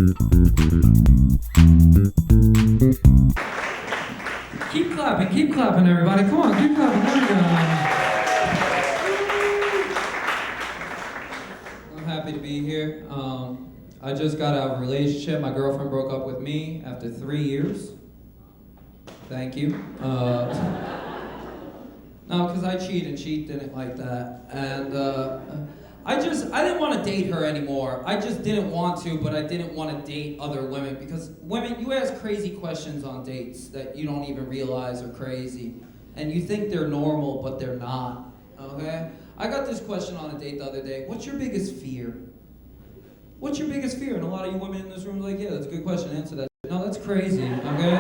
Keep clapping, everybody. Come on, keep clapping. There we go. I'm happy to be here. I just got out of a relationship. My girlfriend broke up with me after 3 years. Thank you. No, because I cheat and she didn't like that. And I didn't want to date her anymore. I just didn't want to, but I didn't want to date other women because women, you ask crazy questions on dates that you don't even realize are crazy. And you think they're normal, but they're not, okay? I got this question on a date the other day. What's your biggest fear? What's your biggest fear? And a lot of you women in this room are like, yeah, that's a good question, answer that. No, that's crazy, okay?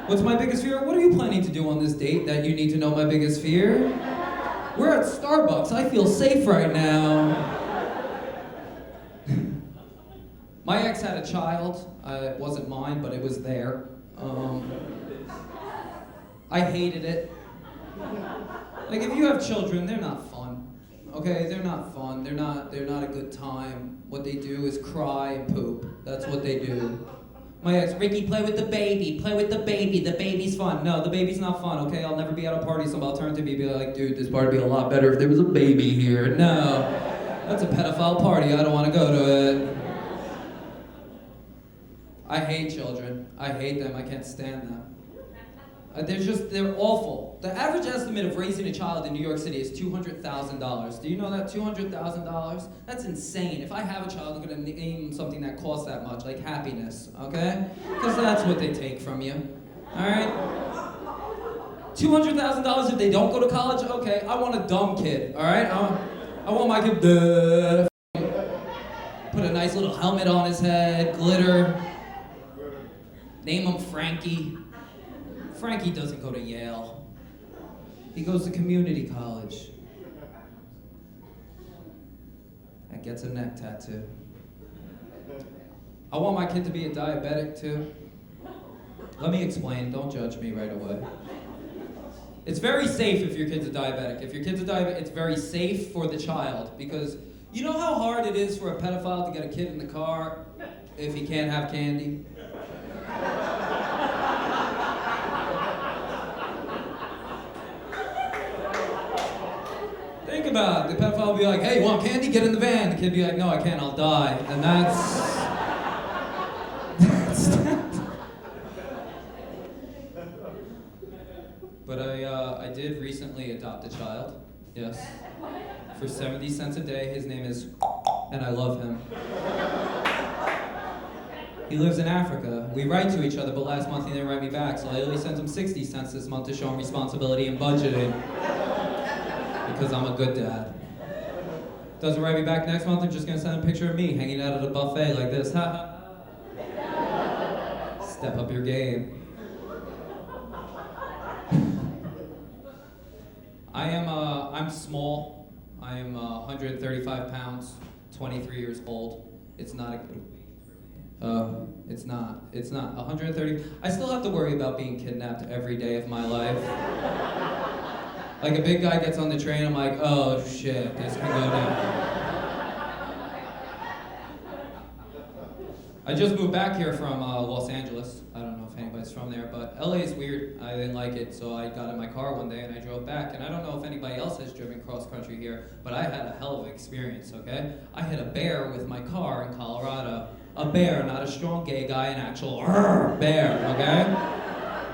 What's my biggest fear? What are you planning to do on this date that you need to know my biggest fear? We're at Starbucks. I feel safe right now. My ex had a child. It wasn't mine, but it was there. I hated it. Like, if you have children, they're not fun. Okay, they're not fun. They're not a good time. What they do is cry and poop. That's what they do. My ex, Ricky, play with the baby. Play with the baby. The baby's fun. No, the baby's not fun, okay? I'll never be at a party, somebody will turn to me and be like, dude, this party would be a lot better if there was a baby here. No, that's a pedophile party. I don't want to go to it. I hate children. I hate them. I can't stand them. They're awful. The average estimate of raising a child in New York City is $200,000. Do you know that? $200,000? That's insane. If I have a child, I'm gonna name something that costs that much, like happiness, okay? Because that's what they take from you, all right? $200,000 if they don't go to college? Okay, I want a dumb kid, all right? I want my kid to put a nice little helmet on his head, glitter, name him Frankie. Frankie doesn't go to Yale. He goes to community college. And gets a neck tattoo. I want my kid to be a diabetic too. Let me explain, don't judge me right away. It's very safe if your kid's a diabetic. If your kid's a diabetic, it's very safe for the child because you know how hard it is for a pedophile to get a kid in the car if he can't have candy? Think about it. The pedophile will be like, hey, you want candy? Get in the van. The kid will be like, no, I can't, I'll die. And that's But I did recently adopt a child. Yes. For 70 cents a day. His name is and I love him. He lives in Africa. We write to each other, but last month he didn't write me back, so I only sent him 60 cents this month to show him responsibility and budgeting. Because I'm a good dad. Doesn't write me back next month, I'm just gonna send a picture of me hanging out at a buffet like this. Ha ha. Step up your game. I'm small. I am 135 pounds, 23 years old. It's not a good weight. It's not 130. I still have to worry about being kidnapped every day of my life. Like a big guy gets on the train, I'm like, oh shit, this can go down. I just moved back here from Los Angeles. I don't know if anybody's from there, but LA is weird. I didn't like it, so I got in my car one day and I drove back. And I don't know if anybody else has driven cross country here, but I had a hell of an experience, okay? I hit a bear with my car in Colorado. A bear, not a strong gay guy, an actual bear, okay?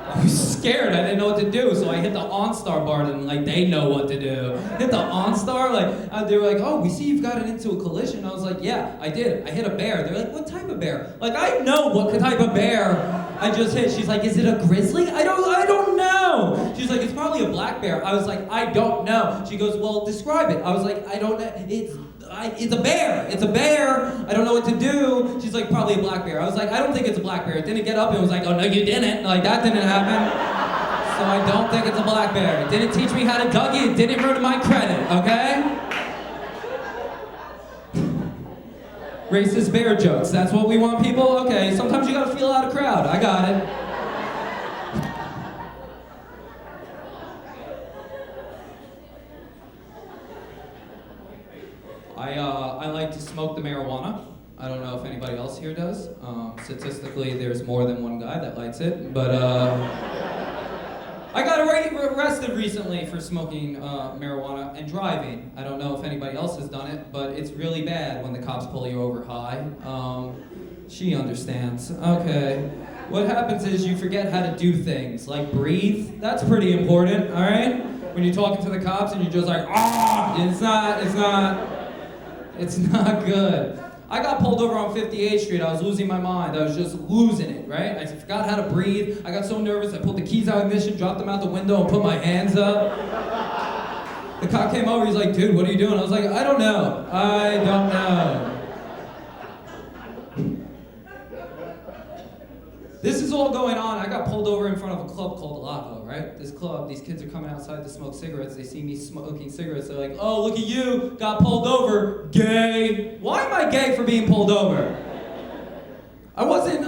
I was scared, I didn't know what to do, so I hit the OnStar bar and like they know what to do. Hit the OnStar, like they were like, oh, we see you've gotten into a collision. I was like, yeah, I did. I hit a bear. They're like, what type of bear? Like I know what type of bear I just hit. She's like, is it a grizzly? I don't know. She's like, it's probably a black bear. I was like, I don't know. She goes, well, describe it. I was like, I don't know. It's a bear. It's a bear. I don't know what to do. She's like, probably a black bear. I was like, I don't think it's a black bear. It didn't get up and was like, oh no, you didn't. Like that didn't happen. So I don't think it's a black bear. It didn't teach me how to Dougie. It didn't ruin my credit, okay? Racist bear jokes. That's what we want, people? Okay, sometimes you gotta feel out a crowd. I got it. I like to smoke the marijuana. I don't know if anybody else here does. Statistically, there's more than one guy that likes it, but I got arrested recently for smoking marijuana and driving. I don't know if anybody else has done it, but it's really bad when the cops pull you over high. She understands. Okay. What happens is you forget how to do things, like breathe. That's pretty important, all right? When you're talking to the cops and you're just like, ah, it's not good. I got pulled over on 58th Street. I was losing my mind. I was just losing it, right? I forgot how to breathe. I got so nervous, I pulled the keys out of ignition, dropped them out the window, and put my hands up. The cop came over, he's like, dude, what are you doing? I was like, I don't know. This is all going on. I got pulled over in front of a club called Lago, right? This club, these kids are coming outside to smoke cigarettes. They see me smoking cigarettes. They're like, oh, look at you, got pulled over, gay. Why am I gay for being pulled over? I wasn't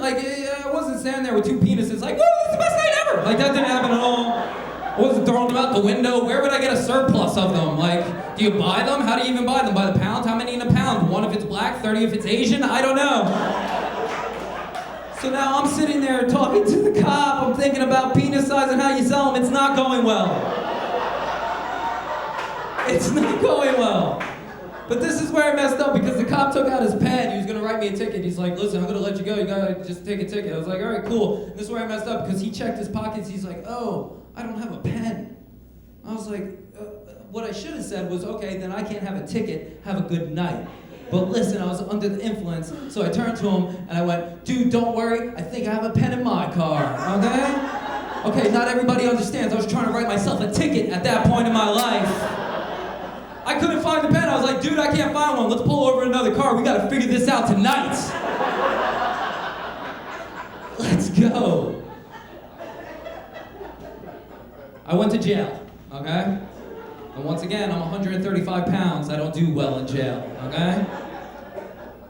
standing there with two penises like, woo, this is the best night ever. Like, that didn't happen at all. I wasn't throwing them out the window. Where would I get a surplus of them? Like, do you buy them? How do you even buy them? By the pound? How many in a pound? 1 if it's black, 30 if it's Asian? I don't know. So now I'm sitting there talking to the cop. I'm thinking about penis size and how you sell them. It's not going well. It's not going well. But this is where I messed up because the cop took out his pen. He was going to write me a ticket. He's like, listen, I'm going to let you go. You got to just take a ticket. I was like, all right, cool. And this is where I messed up because he checked his pockets. He's like, oh, I don't have a pen. I was like, what I should have said was, okay, then I can't have a ticket. Have a good night. But listen, I was under the influence, so I turned to him and I went, dude, don't worry, I think I have a pen in my car, okay? Okay, not everybody understands. I was trying to write myself a ticket at that point in my life. I couldn't find the pen. I was like, dude, I can't find one. Let's pull over another car. We gotta figure this out tonight. Let's go. I went to jail, okay? And once again, I'm 135 pounds. I don't do well in jail, okay?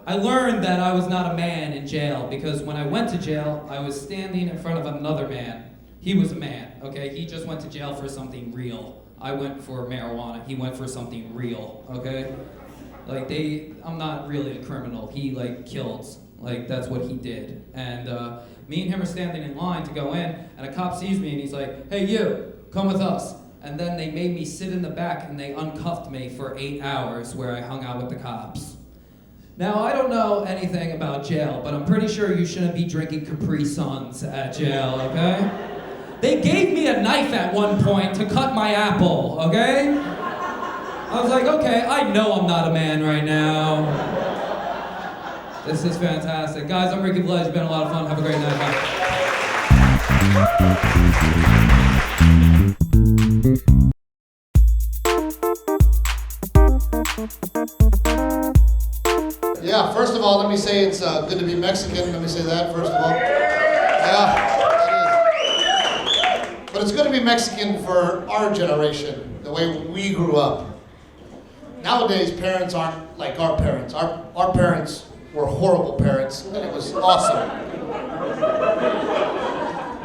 I learned that I was not a man in jail because when I went to jail, I was standing in front of another man. He was a man, okay? He just went to jail for something real. I went for marijuana. He went for something real, okay? Like, I'm not really a criminal. He, like, killed. Like, that's what he did. And me and him are standing in line to go in, and a cop sees me, and he's like, hey, you, come with us. And then they made me sit in the back and they uncuffed me for 8 hours where I hung out with the cops. Now, I don't know anything about jail, but I'm pretty sure you shouldn't be drinking Capri Suns at jail, okay? They gave me a knife at one point to cut my apple, okay? I was like, okay, I know I'm not a man right now. This is fantastic. Guys, I'm Ricky Velez. It's been a lot of fun. Have a great night. Bye. Yeah, first of all, let me say it's good to be Mexican. Let me say that, first of all. Yeah, it is. But it's good to be Mexican for our generation, the way we grew up. Nowadays, parents aren't like our parents. Our parents were horrible parents, and it was awesome.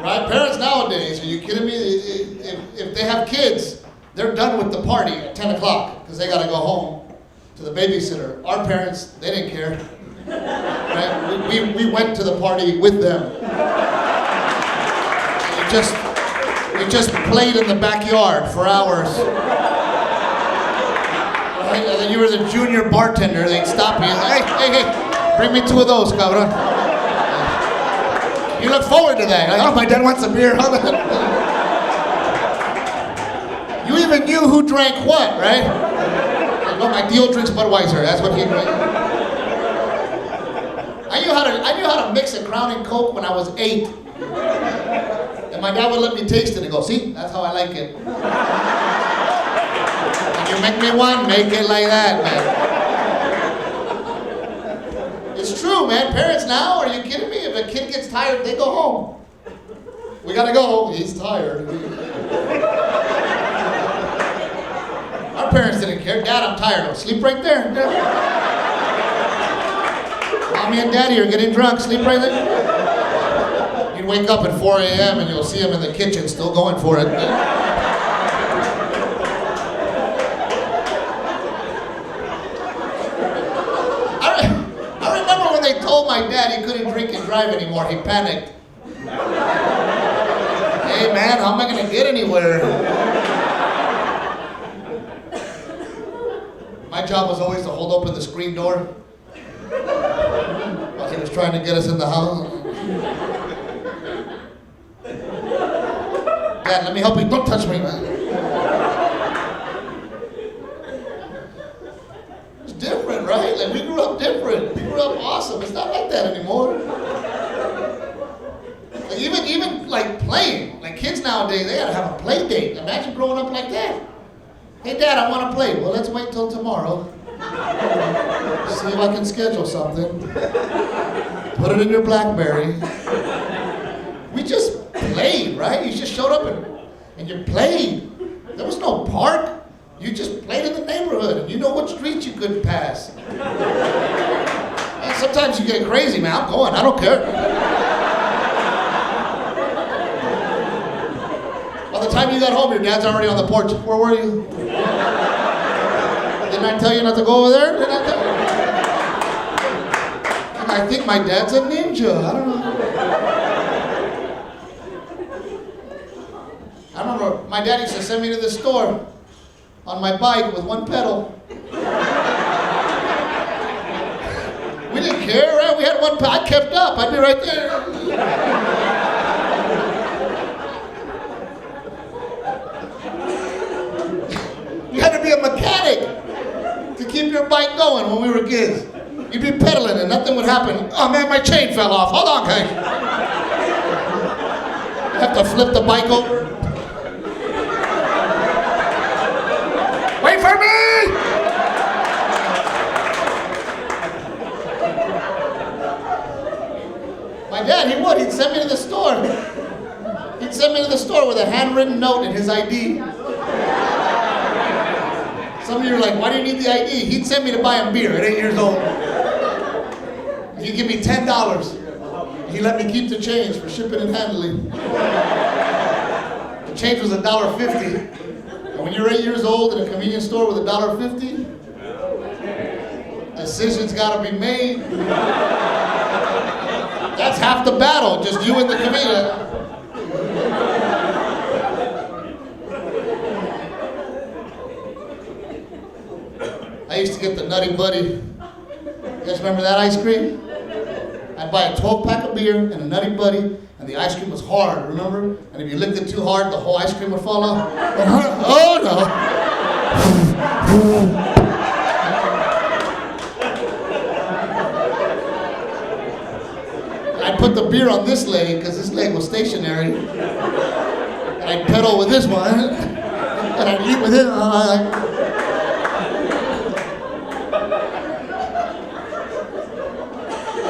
Right? Parents nowadays, are you kidding me? If they have kids, they're done with the party at 10 o'clock because they got to go home to the babysitter. Our parents, they didn't care. Right? We went to the party with them. We just played in the backyard for hours. Right? And then you were the junior bartender. They'd stop me and say, hey, bring me 2 of those, cabrón. You look forward to that. Like, oh, my dad wants a beer. You even knew who drank what, right? Like, oh, my Dio drinks Budweiser. That's what he drank. I knew how to mix a Crown and Coke when I was 8. And my dad would let me taste it and go, see, that's how I like it. And you make me one, make it like that, man. It's true, man. Parents now, are you kidding me? If a kid gets tired, they go home. We gotta go. He's tired. Our parents didn't care. Dad, I'm tired. I'll sleep right there. Mommy and Daddy are getting drunk. Sleep right there. You'd wake up at 4 a.m. and you'll see them in the kitchen still going for it. I remember when dad, he couldn't drink and drive anymore. He panicked. Hey man, how am I gonna get anywhere? My job was always to hold open the screen door while he was trying to get us in the house. Dad, let me help you. Don't touch me, man. It's different, right? Like, we grew up different. We grew up awesome. It's not like that anymore. Like, even like playing. Like, kids nowadays, they gotta have a play date. Imagine growing up like that. Hey, Dad, I want to play. Well, let's wait till tomorrow. See if I can schedule something. Put it in your BlackBerry. We just played, right? You just showed up and you played. There was no park. You just played in the neighborhood, and you know what streets you couldn't pass. And sometimes you get crazy, man. I'm going. I don't care. By the time you got home, your dad's already on the porch. Where were you? Didn't I tell you not to go over there? Didn't I tell you? I think my dad's a ninja. I don't know. I remember my dad used to send me to the store on my bike with one pedal. We didn't care, right? We had one pedal. I kept up. I'd be right there. You had to be a mechanic to keep your bike going when we were kids. You'd be pedaling and nothing would happen. Oh man, my chain fell off. Hold on, guys. You have to flip the bike over. Wait for me! My dad, he would. He'd send me to the store. He'd send me to the store with a handwritten note and his ID. Some of you are like, why do you need the ID? He'd send me to buy him beer at 8 years old. He'd give me $10. He let me keep the change for shipping and handling. The change was $1.50. And when you're 8 years old in a convenience store with $1.50, decisions gotta be made. That's half the battle, just you and the convenience. I used to get the Nutty Buddy. You guys remember that ice cream? I'd buy a 12-pack of beer and a Nutty Buddy, and the ice cream was hard, remember? And if you licked it too hard, the whole ice cream would fall off. Oh no! I'd put the beer on this leg, because this leg was stationary. And I'd pedal with this one, and I'd eat with it.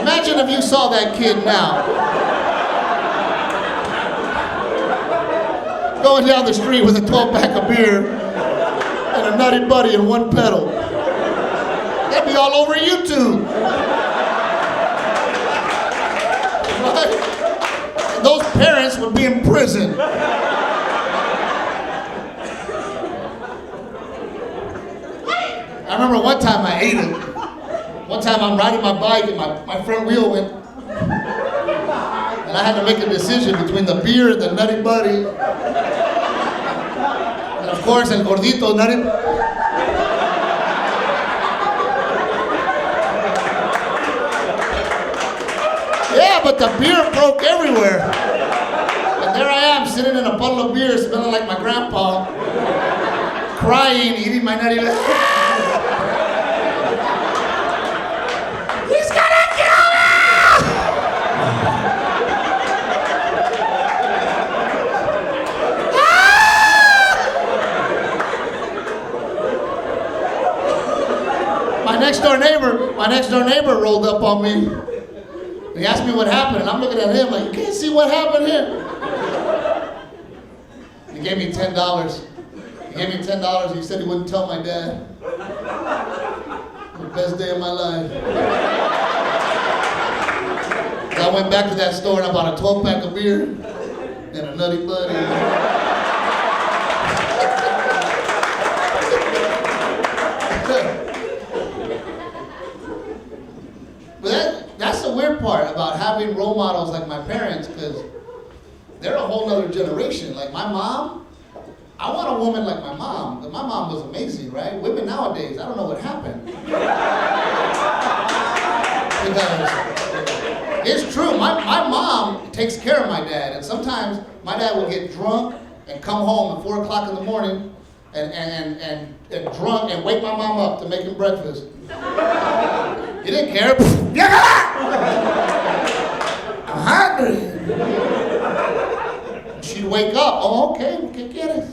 Imagine if you saw that kid now. Going down the street with a 12-pack of beer and a Nutty Buddy and one pedal. That'd be all over YouTube. Right? And those parents would be in prison. I remember one time I ate it. One time I'm riding my bike and my front wheel went, and I had to make a decision between the beer and the Nutty Buddy. And of course, el gordito Nutty. Yeah, but the beer broke everywhere. And there I am, sitting in a bottle of beer, smelling like my grandpa, crying, eating my Nutty Buddy. My next door neighbor rolled up on me. He asked me what happened, and I'm looking at him like, you can't see what happened here. He gave me $10. He gave me $10. He said he wouldn't tell my dad. The best day of my life. I went back to that store and I bought a 12-pack of beer and a Nutty Buddy. But that's the weird part. about having role models like my parents, because they're a whole nother generation. Like my mom, I want a woman like my mom, because my mom was amazing, right? Women nowadays, I don't know what happened. Because it's true, my mom takes care of my dad, and sometimes my dad would get drunk and come home at 4 o'clock in the morning and drunk and wake my mom up to make him breakfast. He didn't care. I'm hungry. She'd wake up. Oh, okay, we can get it.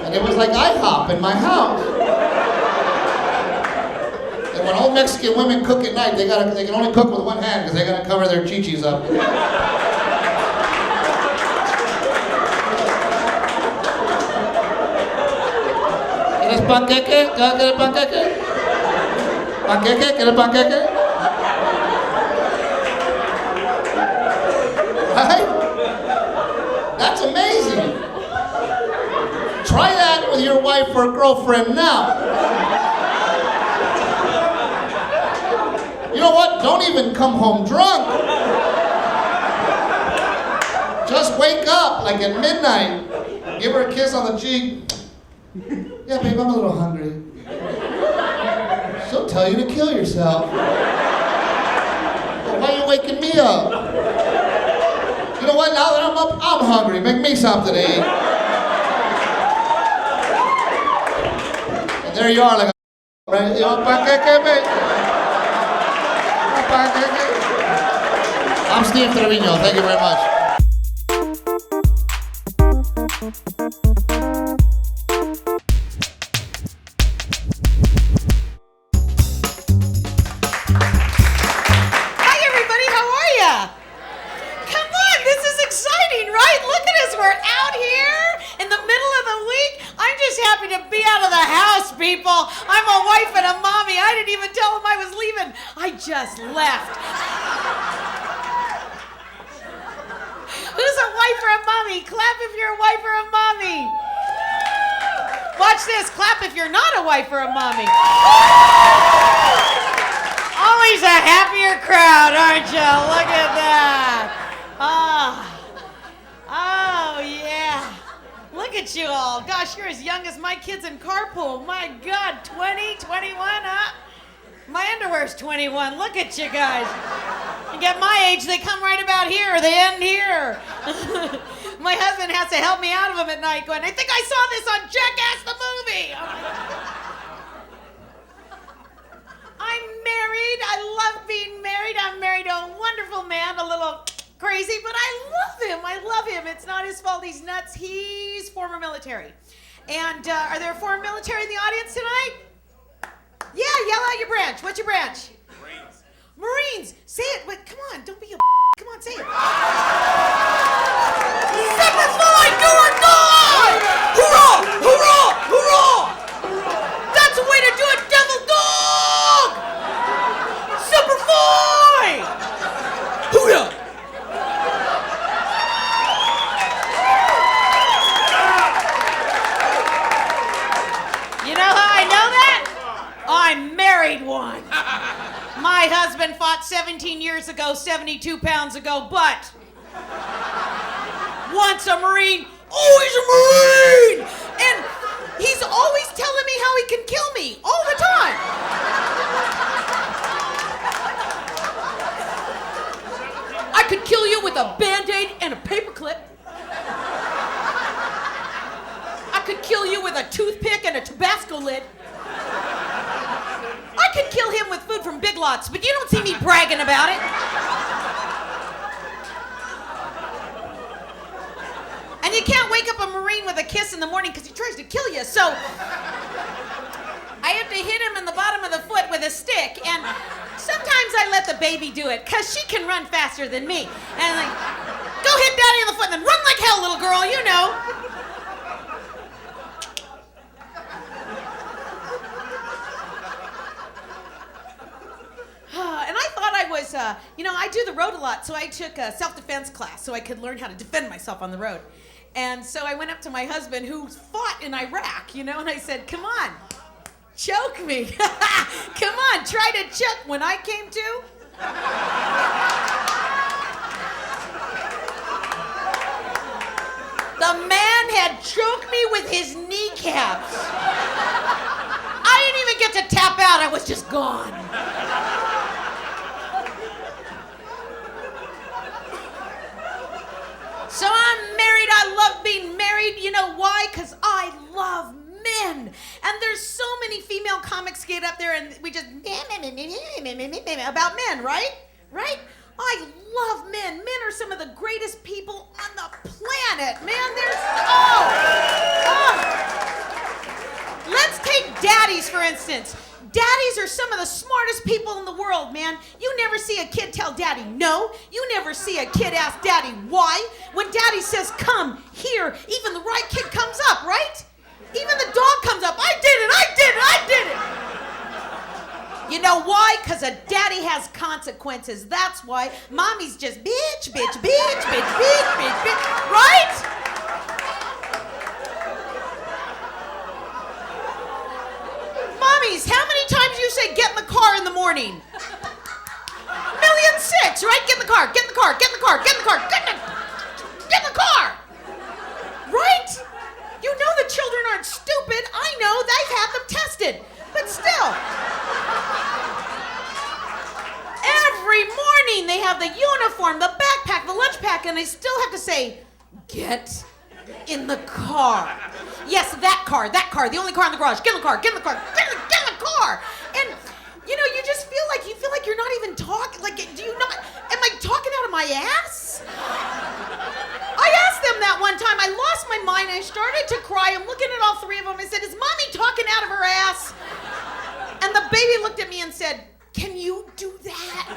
And it was like IHOP in my house. And when old Mexican women cook at night, they can only cook with one hand because they gotta cover their chichis up. ¿Quieres panqueque? ¿Quieres panqueque? ¿Panqueque? ¿Quieres panqueque? Right? That's amazing. Try that with your wife or girlfriend now. You know what? Don't even come home drunk. Just wake up like at midnight. Give her a kiss on the cheek. Yeah, babe, I'm a little hungry. She'll tell you to kill yourself. Well, why are you waking me up? You know what? Now that I'm up, I'm hungry. Make me something to eat. And there you are, like a right? You want panqueque, babe? Panqueque? I'm Steve Treviño. Thank you very much. Just left. Who's a wife or a mommy? Clap if you're a wife or a mommy. Watch this. Clap if you're not a wife or a mommy. Always a happier crowd, aren't you? Look at that. Oh, yeah. Look at you all. Gosh, you're as young as my kids in carpool. My God, 20, 21, huh? My underwear's 21. Look at you guys. You get my age, they come right about here. They end here. My husband has to help me out of them at night going, I think I saw this on Jackass the movie. I'm married. I love being married. I'm married to a wonderful man, a little crazy, but I love him. I love him. It's not his fault he's nuts. He's former military. And are there former military in the audience tonight? Yeah, yell out your branch. What's your branch? Marines. Marines. Say it. Wait, come on. Don't be a Come on, say it. Semper Fi, do or die! Hoorah! Hoorah! Hoorah! That's a way to do it, devil dog! Semper Fi! Hoorah! You know how I know that? I married one. My husband fought 17 years ago, 72 pounds ago, but once a Marine, always a Marine! And he's always telling me how he can kill me, all the time. I could kill you with a Band-Aid and a paperclip. I could kill you with a toothpick and a Tabasco lid. I could kill him with food from Big Lots, but you don't see me bragging about it. And you can't wake up a Marine with a kiss in the morning because he tries to kill you, so I have to hit him in the bottom of the foot with a stick, and sometimes I let the baby do it because she can run faster than me. And I'm like, go hit Daddy in the foot and then run like hell, little girl, you know. And I thought I was, I do the road a lot, so I took a self-defense class so I could learn how to defend myself on the road. And so I went up to my husband who fought in Iraq, and I said, come on, Choke me. Come on, try to choke. When I came to, the man had choked me with his kneecaps. I didn't even get to tap out. I was just gone. So I'm married. I love being married. You know why? Because I love men. And there's so many female comics get up there and we just about men, right? Right? I love men. Men are some of the greatest people on the planet, man. Let's take daddies, for instance. Daddies are some of the smartest people in the world, man. You never see a kid tell daddy no. You never see a kid ask daddy why. When daddy says come here, even the right kid comes up, right? Even the dog comes up. I did it, I did it, I did it. You know why? Because a daddy has consequences. That's why. Mommy's just bitch, bitch, bitch, bitch, bitch, bitch, bitch. Right? Mommies, how many times do you say get in the car in the morning? 1,000,006, right? Get in the car, get in the car, get in the car, get in the car, get in the car. Right? You know the children aren't stupid. I know, they've had them tested. But still. Every morning they have the uniform, the backpack, the lunch pack, and they still have to say, get in the car. Yes, that car, the only car in the garage. Get in the car, get in the car, get in the car. And, you know, you just feel like you're not even talking. Like, am I talking out of my ass? I asked them that one time. I lost my mind. I started to cry. I'm looking at all three of them and said, is mommy talking out of her ass? And the baby looked at me and said, can you do that?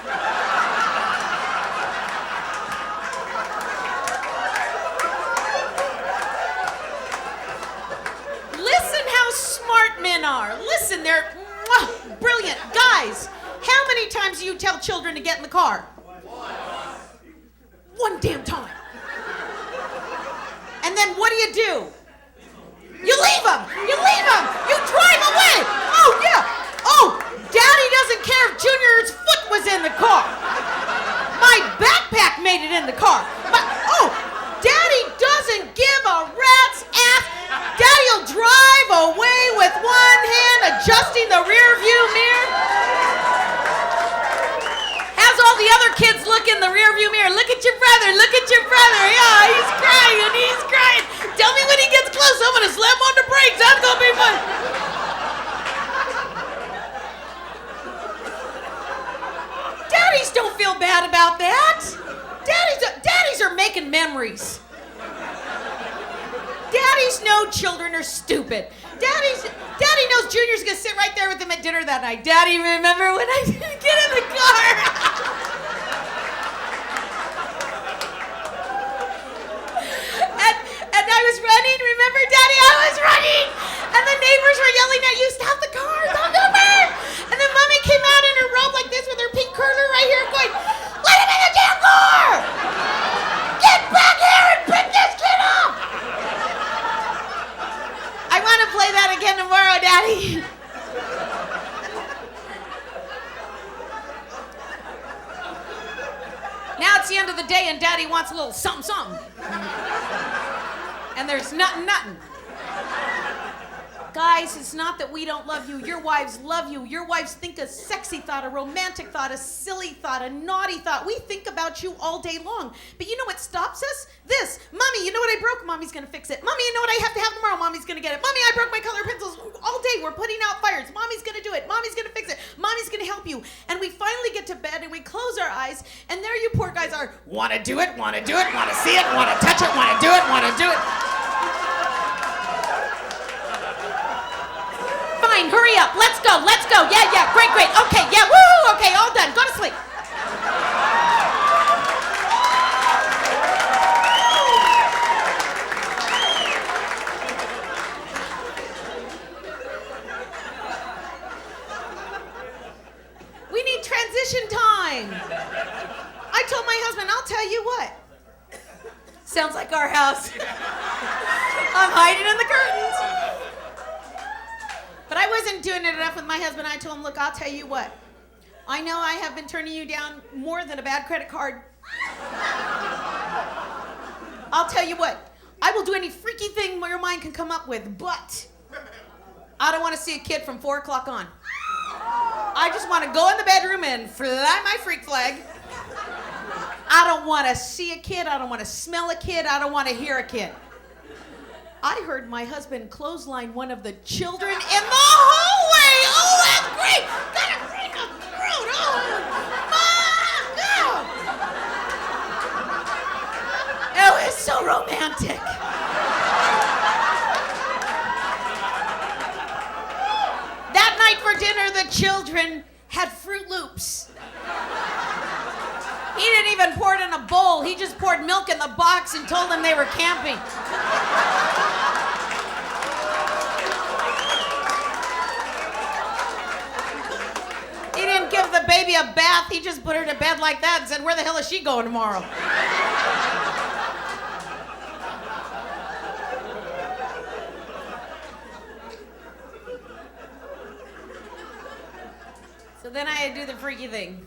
Listen how smart men are. Listen, they're brilliant. Guys, how many times do you tell children to get in the car? One damn time. And then what do? You leave them. You leave them. You drive away. Oh, yeah. Oh, daddy doesn't care if Junior's foot was in the car. My backpack made it in the car. But, daddy doesn't give a rat's ass. Daddy'll drive away with one hand adjusting the rear view mirror. Has all the other kids look in the rear view mirror. Look at your brother. Look at your brother. Yeah, he's crying. He's crying. Tell me when he gets close. I'm going to slam on the brakes. That's going to be fun. Daddies don't feel bad about that. Daddies are making memories. Daddies know children are stupid. Daddy knows Junior's gonna sit right there with him at dinner that night. Daddy, remember when I didn't get in the car? and I was running. Remember, Daddy, I was running. And the neighbors were yelling at you, stop the car, stop the car. And then Mommy came out in her robe like this with her pink curler right here going, let him in the damn car! Get back here and pick this kid up! I want to play that again tomorrow, Daddy. Now it's the end of the day and Daddy wants a little something. And there's nothing. Guys, it's not that we don't love you. Your wives love you. Your wives think a sexy thought, a romantic thought, a silly thought, a naughty thought. We think about you all day long. But you know what stops us? This. Mommy, you know what I broke? Mommy's going to fix it. Mommy, you know what I have to have tomorrow? Mommy's going to get it. Mommy, I broke my color pencils. All day we're putting out fires. Mommy's going to do it. Mommy's going to fix it. Mommy's going to help you. And we finally get to bed and we close our eyes. And there you poor guys are. Want to do it, want to do it, want to see it, want to touch it, want to do it, want to do it. Fine, hurry up. Let's go. Yeah, great. Okay, yeah, woo, okay, all done. Go to sleep. We need transition time. I told my husband, I'll tell you what. Sounds like our house. I'm hiding in the curtains. But I wasn't doing it enough with my husband. I told him, look, I'll tell you what. I know I have been turning you down more than a bad credit card. I'll tell you what. I will do any freaky thing your mind can come up with, but I don't want to see a kid from 4 o'clock on. I just want to go in the bedroom and fly my freak flag. I don't want to see a kid. I don't want to smell a kid. I don't want to hear a kid. I heard my husband clothesline one of the children in the hallway. Oh, that's great. Gotta break a throat. Oh, no. It was so romantic. That night for dinner, the children had Fruit Loops. He didn't even pour it in a bowl. He just poured milk in the box and told them they were camping. He didn't give the baby a bath. He just put her to bed like that and said, where the hell is she going tomorrow? So then I had to do the freaky thing.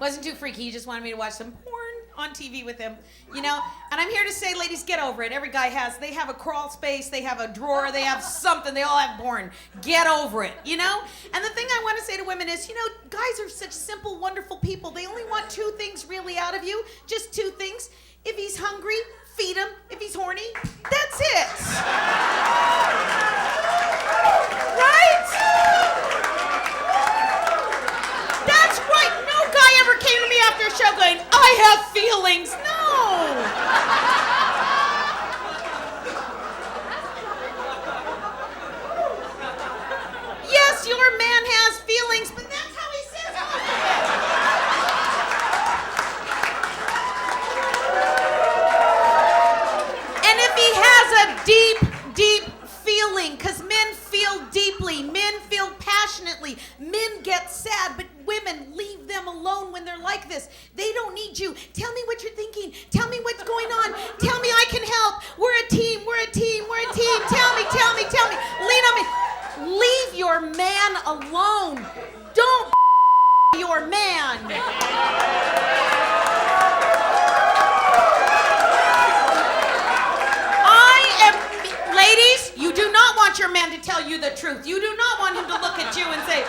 Wasn't too freaky, he just wanted me to watch some porn on TV with him, you know? And I'm here to say, ladies, get over it. Every guy they have a crawl space, they have a drawer, they have something, they all have porn. Get over it, you know? And the thing I want to say to women is, you know, guys are such simple, wonderful people. They only want 2 things really out of you, just 2 things. If he's hungry, feed him. If he's horny, that's it. Right? That's right. No guy ever came to me after a show going, I have feelings. No. Yes, your man has feelings, but that's how he says it. And if he has a deep, deep feeling, because men feel deeply, men feel passionately, men get sad, but women, leave them alone when they're like this. They don't need you. Tell me what you're thinking. Tell me what's going on. Tell me I can help. We're a team. We're a team. We're a team. Tell me, tell me, tell me. Lean on me. Leave your man alone. Don't your man. Ladies, you do not want your man to tell you the truth. You do not want him to look at you and say,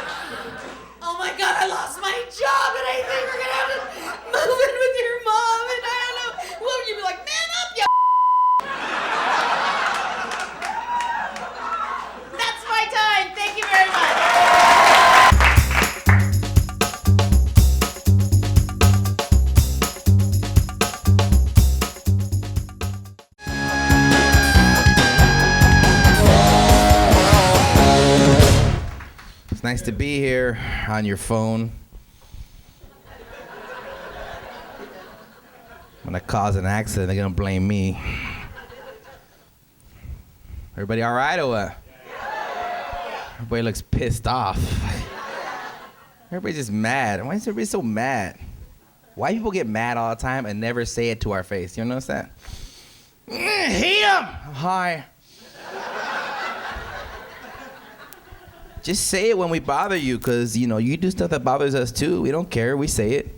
oh my God, I lost my job and I think we're gonna have to move in with your mom and I don't know. What would you be like, man up, you That's my time. Thank you very much. Nice to be here on your phone. When I cause an accident, they're gonna blame me. Everybody all right or what? Everybody looks pissed off. Everybody's just mad. Why is everybody so mad? Why people get mad all the time and never say it to our face? You notice that? Him! Hi. Just say it when we bother you, because, you know, you do stuff that bothers us too. We don't care. We say it.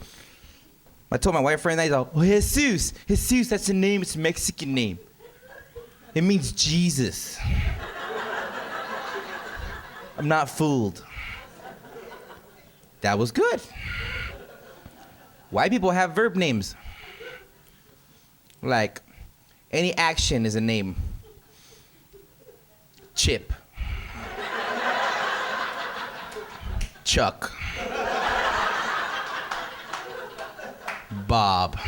I told my wife friend that, he's like, oh, Jesus. Jesus, that's a name. It's a Mexican name. It means Jesus. I'm not fooled. That was good. White people have verb names. Like, any action is a name. Chip. Chuck. Bob.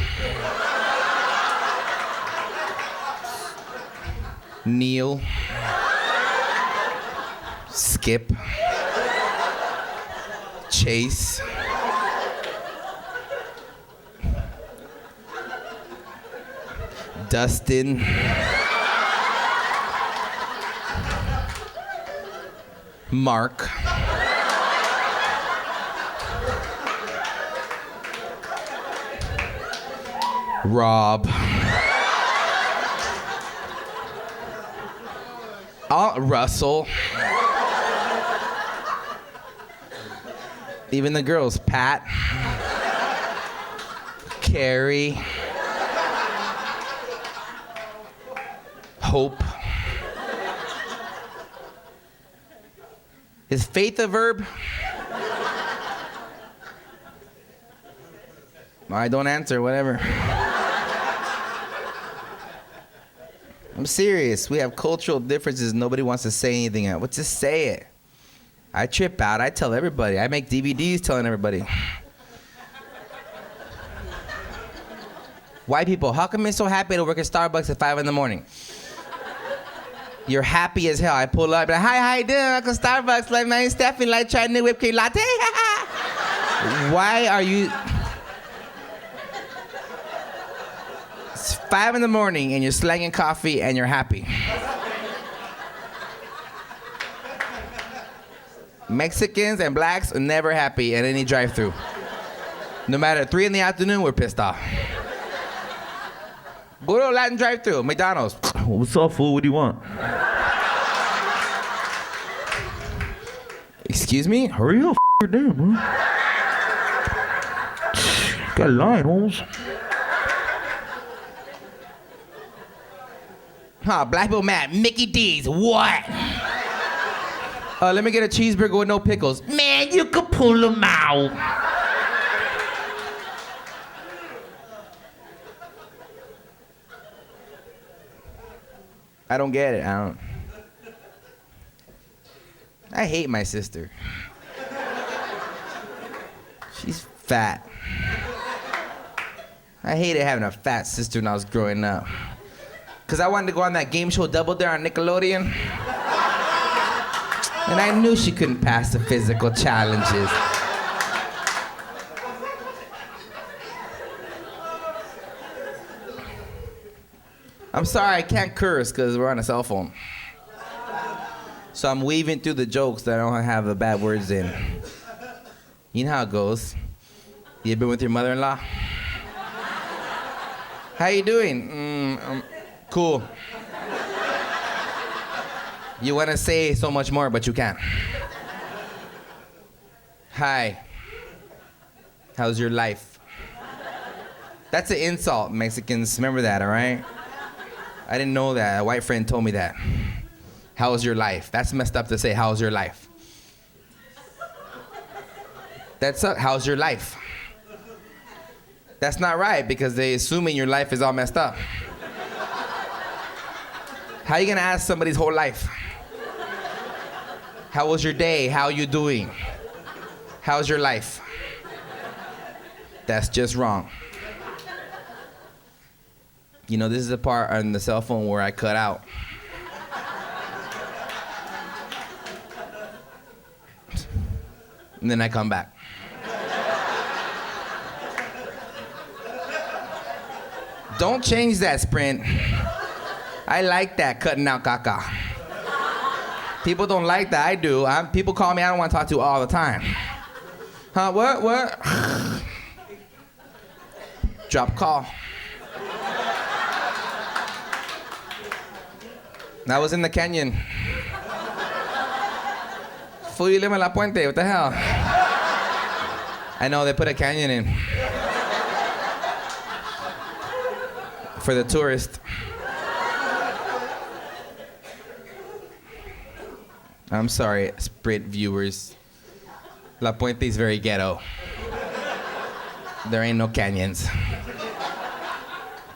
Neil. Skip. Chase. Dustin. Mark. Rob. Russell. Even the girls, Pat, Carrie, Hope. Is faith a verb? All right, don't answer, whatever. I'm serious. We have cultural differences. Nobody wants to say anything. Well, just say it. I trip out. I tell everybody. I make DVDs telling everybody. White people, how come you're so happy to work at Starbucks at 5 in the morning? You're happy as hell. I pull up, like, hi, how you doing? Uncle Starbucks, like, my name's Stephanie, like, try a new whipped cream latte. Why are you... It's 5 in the morning and you're slanging coffee and you're happy. Mexicans and blacks are never happy at any drive-thru. No matter 3 in the afternoon, we're pissed off. Go to a Latin drive-thru, McDonald's. What's up, fool? What do you want? Excuse me? Hurry up, damn, man. Got a line, Holmes. Huh, black people mad. Mickey D's, what? Let me get a cheeseburger with no pickles. Man, you could pull them out. I don't get it. I hate my sister. She's fat. I hated having a fat sister when I was growing up. Because I wanted to go on that game show Double Dare on Nickelodeon. And I knew she couldn't pass the physical challenges. I'm sorry, I can't curse because we're on a cell phone. So I'm weaving through the jokes that I don't have the bad words in. You know how it goes. You been with your mother-in-law? How you doing? Cool. You want to say so much more, but you can't. Hi. How's your life? That's an insult, Mexicans. Remember that, all right? I didn't know that. A white friend told me that. How's your life? That's messed up to say, how's your life? That's how's your life? That's not right because they assuming your life is all messed up. How you gonna ask somebody's whole life? How was your day? How you doing? How's your life? That's just wrong. You know, this is the part on the cell phone where I cut out. And then I come back. Don't change that, Sprint. I like that, cutting out caca. People don't like that, I do. People call me, I don't want to talk to all the time. Huh, what? Drop call. I was in the canyon. Fool, you live in La Puente, what the hell? I know, they put a canyon in. For the tourist. I'm sorry, Sprint viewers. La Puente is very ghetto. There ain't no canyons.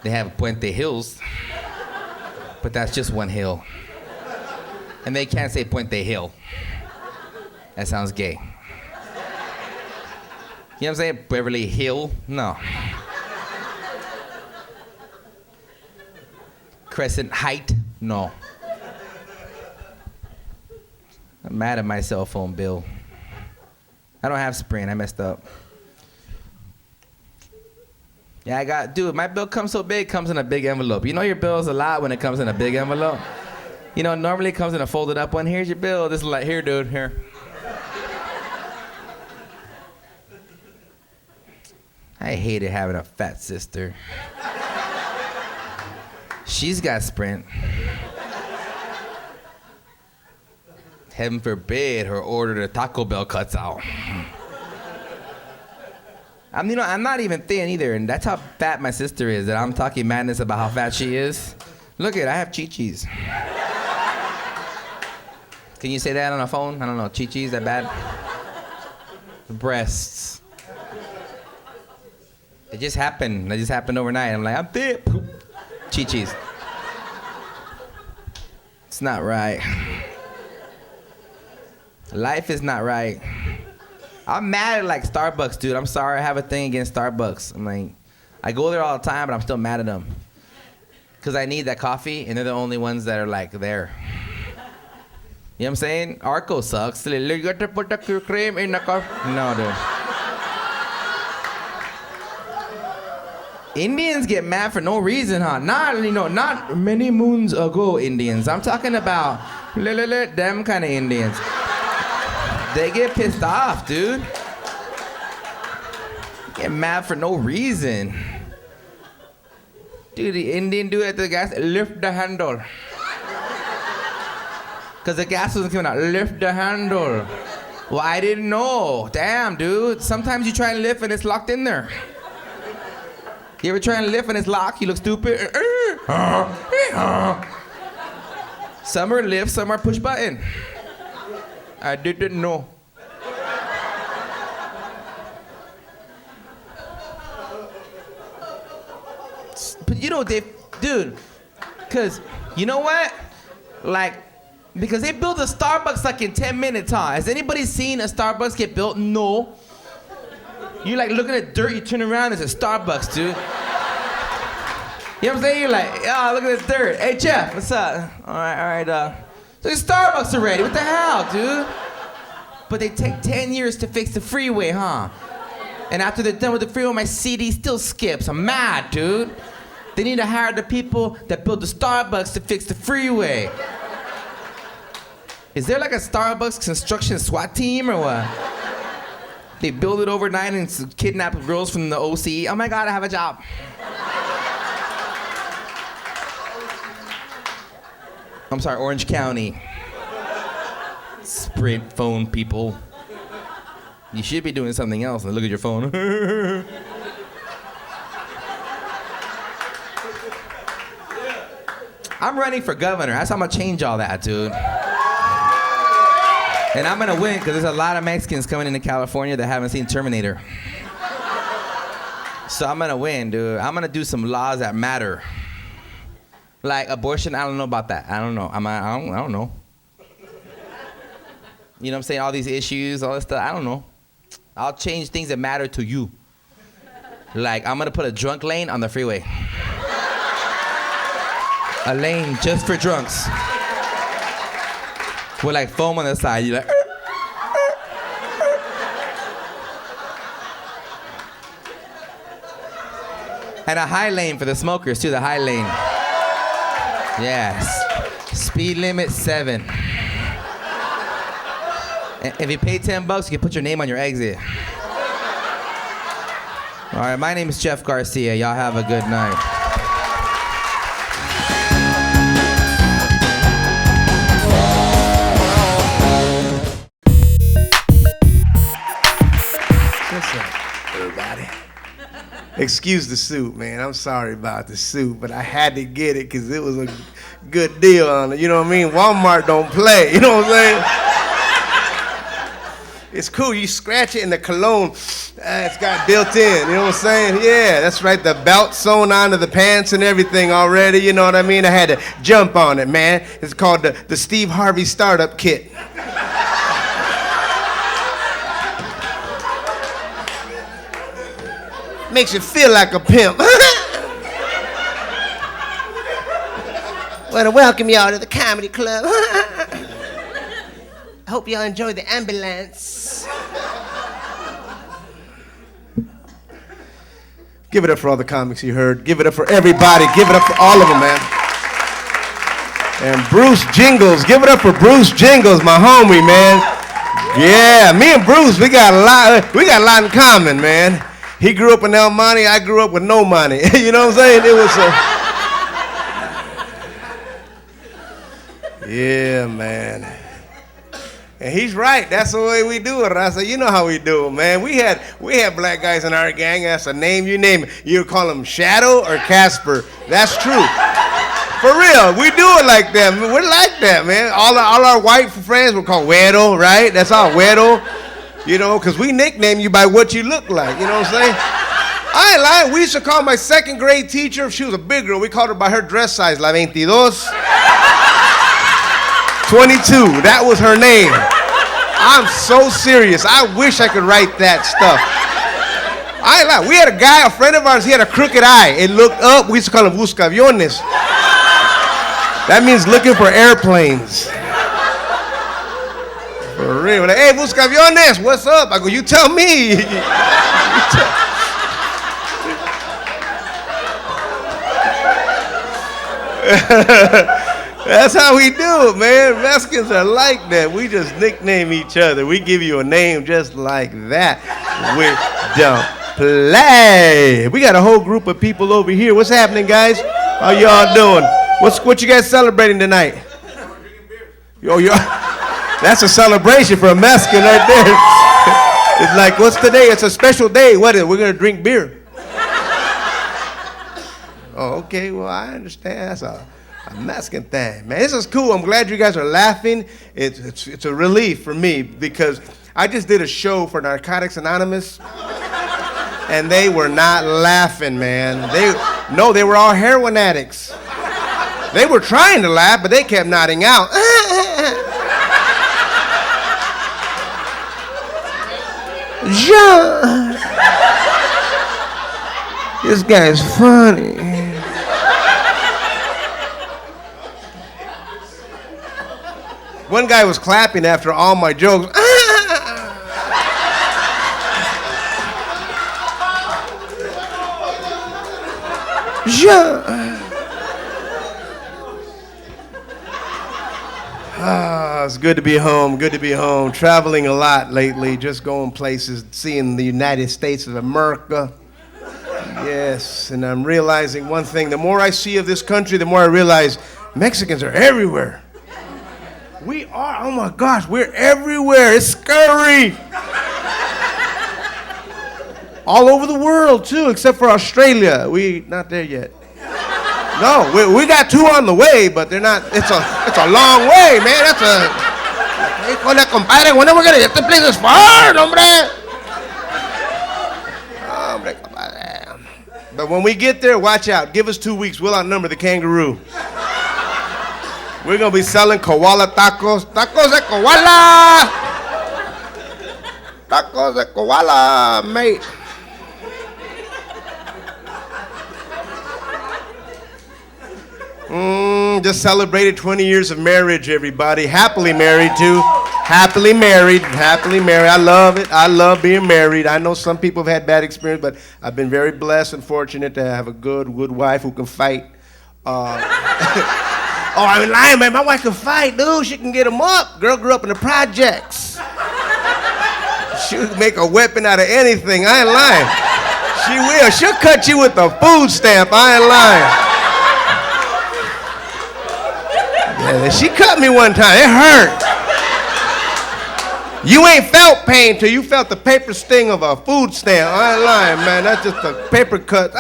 They have Puente Hills, but that's just one hill. And they can't say Puente Hill. That sounds gay. You know what I'm saying? Beverly Hill? No. Crescent Height? No. I'm mad at my cell phone bill. I don't have Sprint, I messed up. Yeah, dude, my bill comes so big, comes in a big envelope. You know your bill's a lot when it comes in a big envelope? You know, normally it comes in a folded up one. Here's your bill. This is like, here, dude, here. I hated having a fat sister. She's got Sprint. Heaven forbid her order to Taco Bell cuts out. I'm not even thin either, and that's how fat my sister is, that I'm talking madness about how fat she is. Look at, I have chi-chis. Can you say that on a phone? I don't know, chi-chis, that bad? Breasts. It just happened overnight. I'm like, I'm thick. Poop. Chi-chis. It's not right. Life is not right. I'm mad at like Starbucks, dude. I'm sorry, I have a thing against Starbucks. I'm like, I go there all the time, but I'm still mad at them. Because I need that coffee, and they're the only ones that are like there. You know what I'm saying? Arco sucks. You got to put the cream in the coffee. No, dude. Indians get mad for no reason, huh? Not many moons ago Indians. I'm talking about them kind of Indians. They get pissed off, dude. Get mad for no reason. Dude, the Indian dude at the gas, lift the handle. Because the gas wasn't coming out. Lift the handle. Well, I didn't know. Damn, dude. Sometimes you try and lift and it's locked in there. You ever try and lift and it's locked? You look stupid. Some are lift, some are push button. I didn't know. But you know, dude, because you know what? Like, because they built a Starbucks like in 10 minutes, huh? Has anybody seen a Starbucks get built? No. You like looking at dirt, you turn around, it's a Starbucks, dude. You know what I'm saying? You're like, oh, look at this dirt. Hey, Jeff, what's up? All right. There's Starbucks already. What the hell, dude? But they take 10 years to fix the freeway, huh? And after they're done with the freeway, my CD still skips. I'm mad, dude. They need to hire the people that build the Starbucks to fix the freeway. Is there like a Starbucks construction SWAT team or what? They build it overnight and kidnap girls from the OC. Oh my God, I have a job. I'm sorry, Orange County. Sprint phone people. You should be doing something else and look at your phone. I'm running for governor. That's how I'm gonna change all that, dude. And I'm gonna win because there's a lot of Mexicans coming into California that haven't seen Terminator. So I'm gonna win, dude. I'm gonna do some laws that matter. Like abortion, I don't know about that. I don't know. I don't know. You know what I'm saying? All these issues, all this stuff, I don't know. I'll change things that matter to you. Like, I'm gonna put a drunk lane on the freeway. A lane just for drunks. With like foam on the side, you're like, And a high lane for the smokers too, the high lane. Yes. Speed limit 7. If you pay $10, you can put your name on your exit. All right, my name is Jeff Garcia. Y'all have a good night. What's up, everybody? Excuse the suit, man. I'm sorry about the suit, but I had to get it because it was a good deal on it. You know what I mean? Walmart don't play. You know what I'm saying? It's cool. You scratch it and the cologne, it's got built in. You know what I'm saying? Yeah, that's right. The belt sewn onto the pants and everything already. You know what I mean? I had to jump on it, man. It's called the Steve Harvey Startup Kit. Makes you feel like a pimp. Want to welcome y'all to the comedy club. I hope y'all enjoy the ambulance. Give it up for all the comics you heard. Give it up for everybody. Give it up for all of them, man. And Bruce Jingles. Give it up for Bruce Jingles, my homie, man. Yeah, me and Bruce, we got a lot in common, man. He grew up in El Monte, I grew up with no money. You know what I'm saying? It was yeah, man. And he's right. That's the way we do it, Raza. You know how we do it, man. We had black guys in our gang. That's a name, you name it. You call them Shadow or Casper. That's true. For real, we do it like that. We're like that, man. All our white friends were called Güero, right? That's all, Güero. You know, because we nickname you by what you look like. You know what I'm saying? I ain't lying. We used to call my second grade teacher, if she was a big girl, we called her by her dress size, la 22. 22, that was her name. I'm so serious. I wish I could write that stuff. I ain't lying. We had a guy, a friend of ours, he had a crooked eye. It looked up. We used to call him buscaviones. That means looking for airplanes. For real. Like, hey, buscaviones, what's up? I go, you tell me. That's how we do it, man. Mexicans are like that. We just nickname each other. We give you a name just like that. We don't play. We got a whole group of people over here. What's happening, guys? How y'all doing? What you guys celebrating tonight? Yo, that's a celebration for a Mexican right there. It's like, what's today? It's a special day. What is it? We're going to drink beer. Oh, okay. Well, I understand. That's a Mexican thing, man. This is cool. I'm glad you guys are laughing. It's a relief for me because I just did a show for Narcotics Anonymous, and they were not laughing, man. They were all heroin addicts. They were trying to laugh, but they kept nodding out. Jean, this guy's funny. One guy was clapping after all my jokes. It's good to be home, good to be home. Traveling a lot lately, just going places, seeing the United States of America. Yes, and I'm realizing one thing. The more I see of this country, the more I realize Mexicans are everywhere. We are, oh my gosh, we're everywhere. It's scary. All over the world too, except for Australia. We not there yet. No, we got 2 on the way, but they're not, it's a long way, man. That's a, compadre, when are we gonna get? This place is far, hombre. Hombre, compadre. But when we get there, watch out. Give us 2 weeks, we'll outnumber the kangaroo. We're going to be selling koala tacos. Tacos de koala! Tacos de koala, mate. Just celebrated 20 years of marriage, everybody. Happily married, too. Happily married. Happily married. I love it. I love being married. I know some people have had bad experience, but I've been very blessed and fortunate to have a good wife who can fight. Oh, I'm lying, man. My wife can fight, dude. She can get them up. Girl grew up in the projects. She would make a weapon out of anything. I ain't lying. She will. She'll cut you with a food stamp. I ain't lying. Yeah, she cut me one time. It hurt. You ain't felt pain till you felt the paper sting of a food stamp. I ain't lying, man. That's just a paper cut.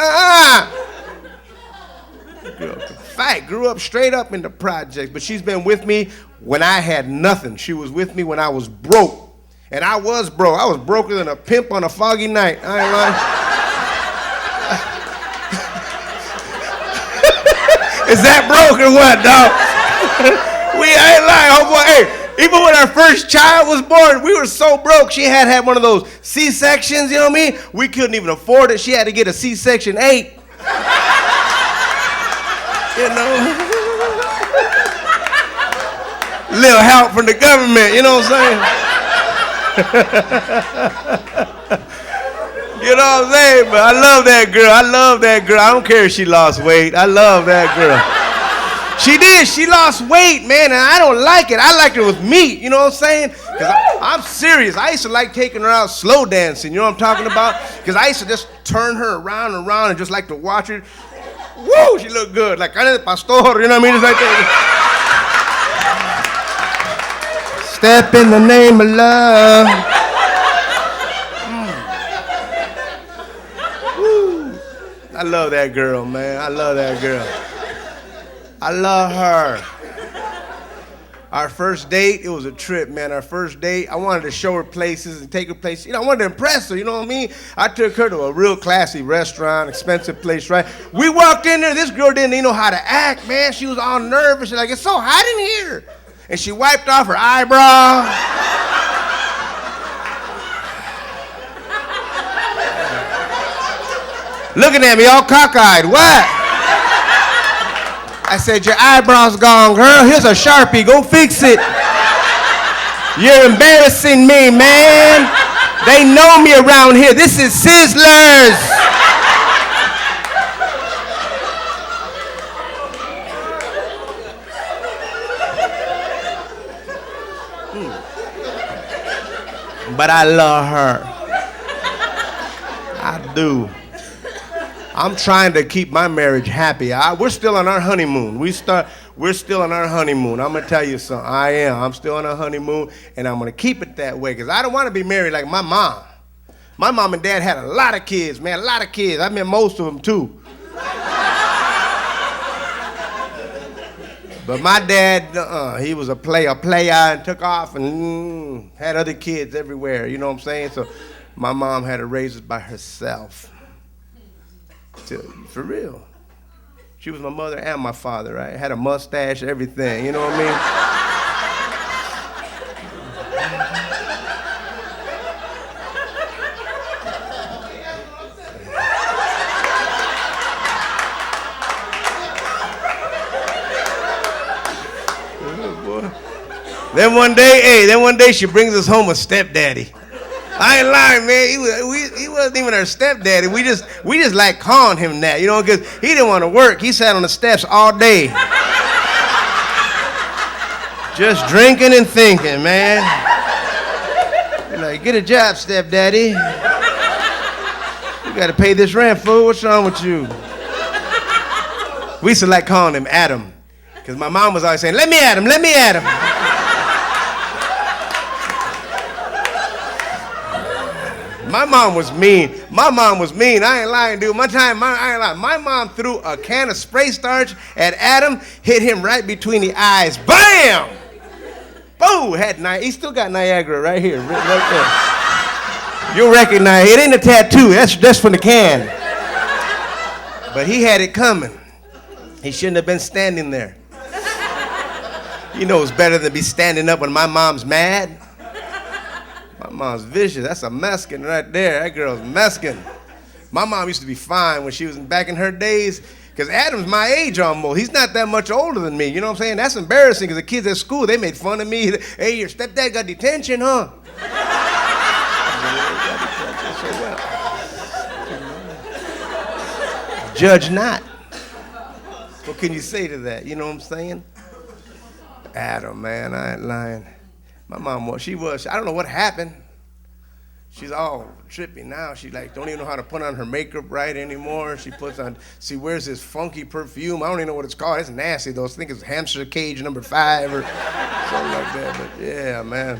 Fight, grew up straight up in the projects, but she's been with me when I had nothing. She was with me when I was broke. And I was broke. I was broker than a pimp on a foggy night. I ain't lying. Is that broke or what, dog? We ain't lying, homeboy. Hey, even when our first child was born, we were so broke. She had one of those C-sections, you know what I mean? We couldn't even afford it. She had to get a C-section 8. You know, little help from the government, you know what I'm saying? You know what I'm saying? But I love that girl. I love that girl. I don't care if she lost weight. I love that girl. She did. She lost weight, man, and I don't like it. I liked her with meat, you know what I'm saying? Because I'm serious. I used to like taking her out slow dancing, you know what I'm talking about? Because I used to just turn her around and around and just like to watch her. Woo, she looked good, like carne de pastor, you know what I mean? It's like that. step in the name of love. Woo. I love that girl, man. I love that girl. I love her. Our first date, it was a trip, man. Our first date, I wanted to show her places and take her places. You know, I wanted to impress her, you know what I mean? I took her to a real classy restaurant, expensive place, right? We walked in there, this girl didn't even know how to act, man. She was all nervous. She's like, it's so hot in here. And she wiped off her eyebrow. Looking at me all cockeyed, what? I said, your eyebrow's gone, girl. Here's a Sharpie. Go fix it. You're embarrassing me, man. They know me around here. This is Sizzlers. But I love her. I do. I'm trying to keep my marriage happy. We're still on our honeymoon. We're still on our honeymoon. I'm gonna tell you something. I am. I'm still on our honeymoon, and I'm gonna keep it that way because I don't want to be married like my mom. My mom and dad had a lot of kids, man. A lot of kids. I met most of them too. But my dad, he was a player, and took off and had other kids everywhere. You know what I'm saying? So my mom had to raise us by herself. For real. She was my mother and my father, right? Had a mustache, everything, you know what I mean? Then one day she brings us home a stepdaddy. I ain't lying, man. He wasn't even our stepdaddy. We just like calling him that, you know, because he didn't want to work. He sat on the steps all day. Just drinking and thinking, man. You're like, get a job, stepdaddy. You got to pay this rent, fool. What's wrong with you? We used to like calling him Adam, because my mom was always saying, let me at him, let me at him. My mom was mean. I ain't lying, dude. I ain't lying. My mom threw a can of spray starch at Adam, hit him right between the eyes. Bam! Boom! He still got Niagara right here, right there. You'll recognize it. It ain't a tattoo. That's from the can. But he had it coming. He shouldn't have been standing there. He knows better than be standing up when my mom's mad. My mom's vicious. That's a Mexican right there. That girl's Mexican. My mom used to be fine when she was back in her days, because Adam's my age almost. He's not that much older than me. You know what I'm saying? That's embarrassing, because the kids at school, they made fun of me. Hey, your stepdad got detention, huh? Judge not. What can you say to that? You know what I'm saying? Adam, man, I ain't lying. My mom was, I don't know what happened. She's all trippy now. She like don't even know how to put on her makeup right anymore. She wears this funky perfume. I don't even know what it's called. It's nasty though. I think it's hamster cage number 5 or something like that. But yeah, man.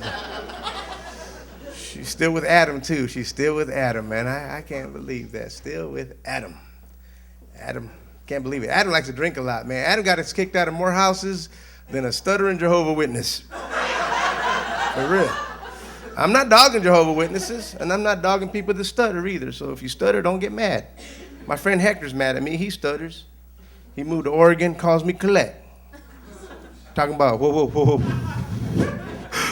She's still with Adam too. She's still with Adam, man. I can't believe that. Still with Adam. Adam, can't believe it. Adam likes to drink a lot, man. Adam got us kicked out of more houses than a stuttering Jehovah's Witness. For real. I'm not dogging Jehovah's Witnesses, and I'm not dogging people that stutter either. So if you stutter, don't get mad. My friend Hector's mad at me. He stutters. He moved to Oregon, calls me Colette. Talking about, whoa.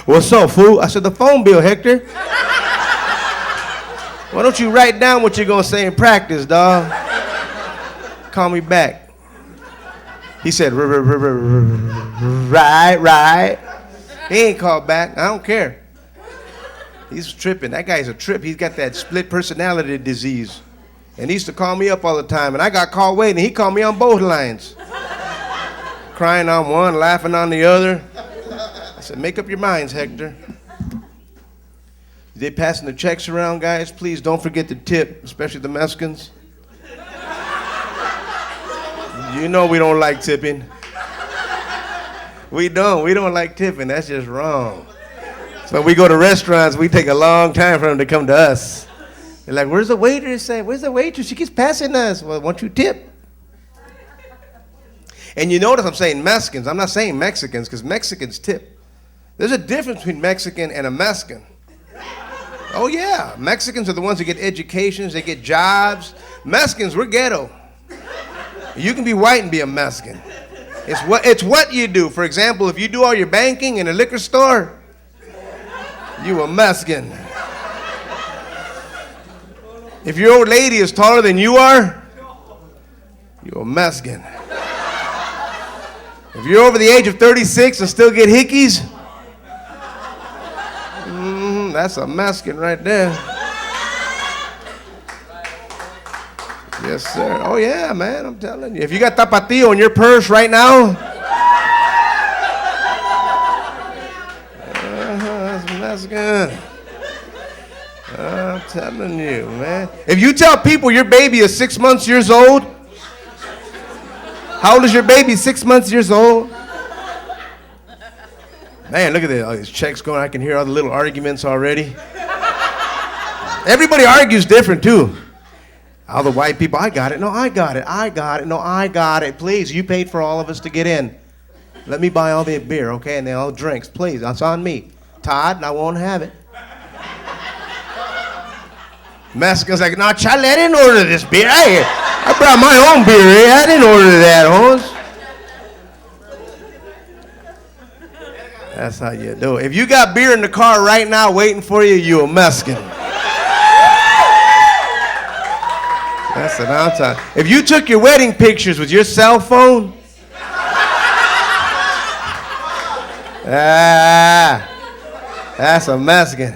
What's up, fool? I said, the phone bill, Hector. Why don't you write down what you're going to say in practice, dawg? Call me back. He said, right. He ain't called back. I don't care. He's tripping. That guy's a trip. He's got that split personality disease. And he used to call me up all the time. And I got called waiting. He called me on both lines. Crying on one, laughing on the other. I said, make up your minds, Hector. They passing the checks around, guys. Please don't forget to tip, especially the Mexicans. You know we don't like tipping. We don't like tipping. That's just wrong. So we go to restaurants, we take a long time for them to come to us. They're like, where's the waitress? Where's the waitress? She keeps passing us. Well, won't you tip? And you notice I'm saying Mexicans. I'm not saying Mexicans because Mexicans tip. There's a difference between Mexican and a Mexican. Oh yeah, Mexicans are the ones that get educations, they get jobs. Mexicans, we're ghetto. You can be white and be a Mexican. It's what you do. For example, if you do all your banking in a liquor store, you a Mexican. If your old lady is taller than you are, you're a Mexican. If you're over the age of 36 and still get hickeys, that's a Mexican right there. Yes, sir. Oh, yeah, man, I'm telling you. If you got tapatio in your purse right now, that's Mexican. I'm telling you, man. If you tell people your baby is 6 months years old, how old is your baby? 6 months years old? Man, look at this. All these checks going. I can hear all the little arguments already. Everybody argues different, too. All the white people, I got it. No, I got it. I got it. No, I got it. Please, you paid for all of us to get in. Let me buy all the beer, okay? And then all drinks. Please, that's on me. Todd, I won't have it. Mexican's like, no, Charlie, I didn't order this beer. I brought my own beer. I didn't order that, Holmes. That's how you do it. If you got beer in the car right now waiting for you, you a Mexican. That's an outside. If you took your wedding pictures with your cell phone, that's a Mexican.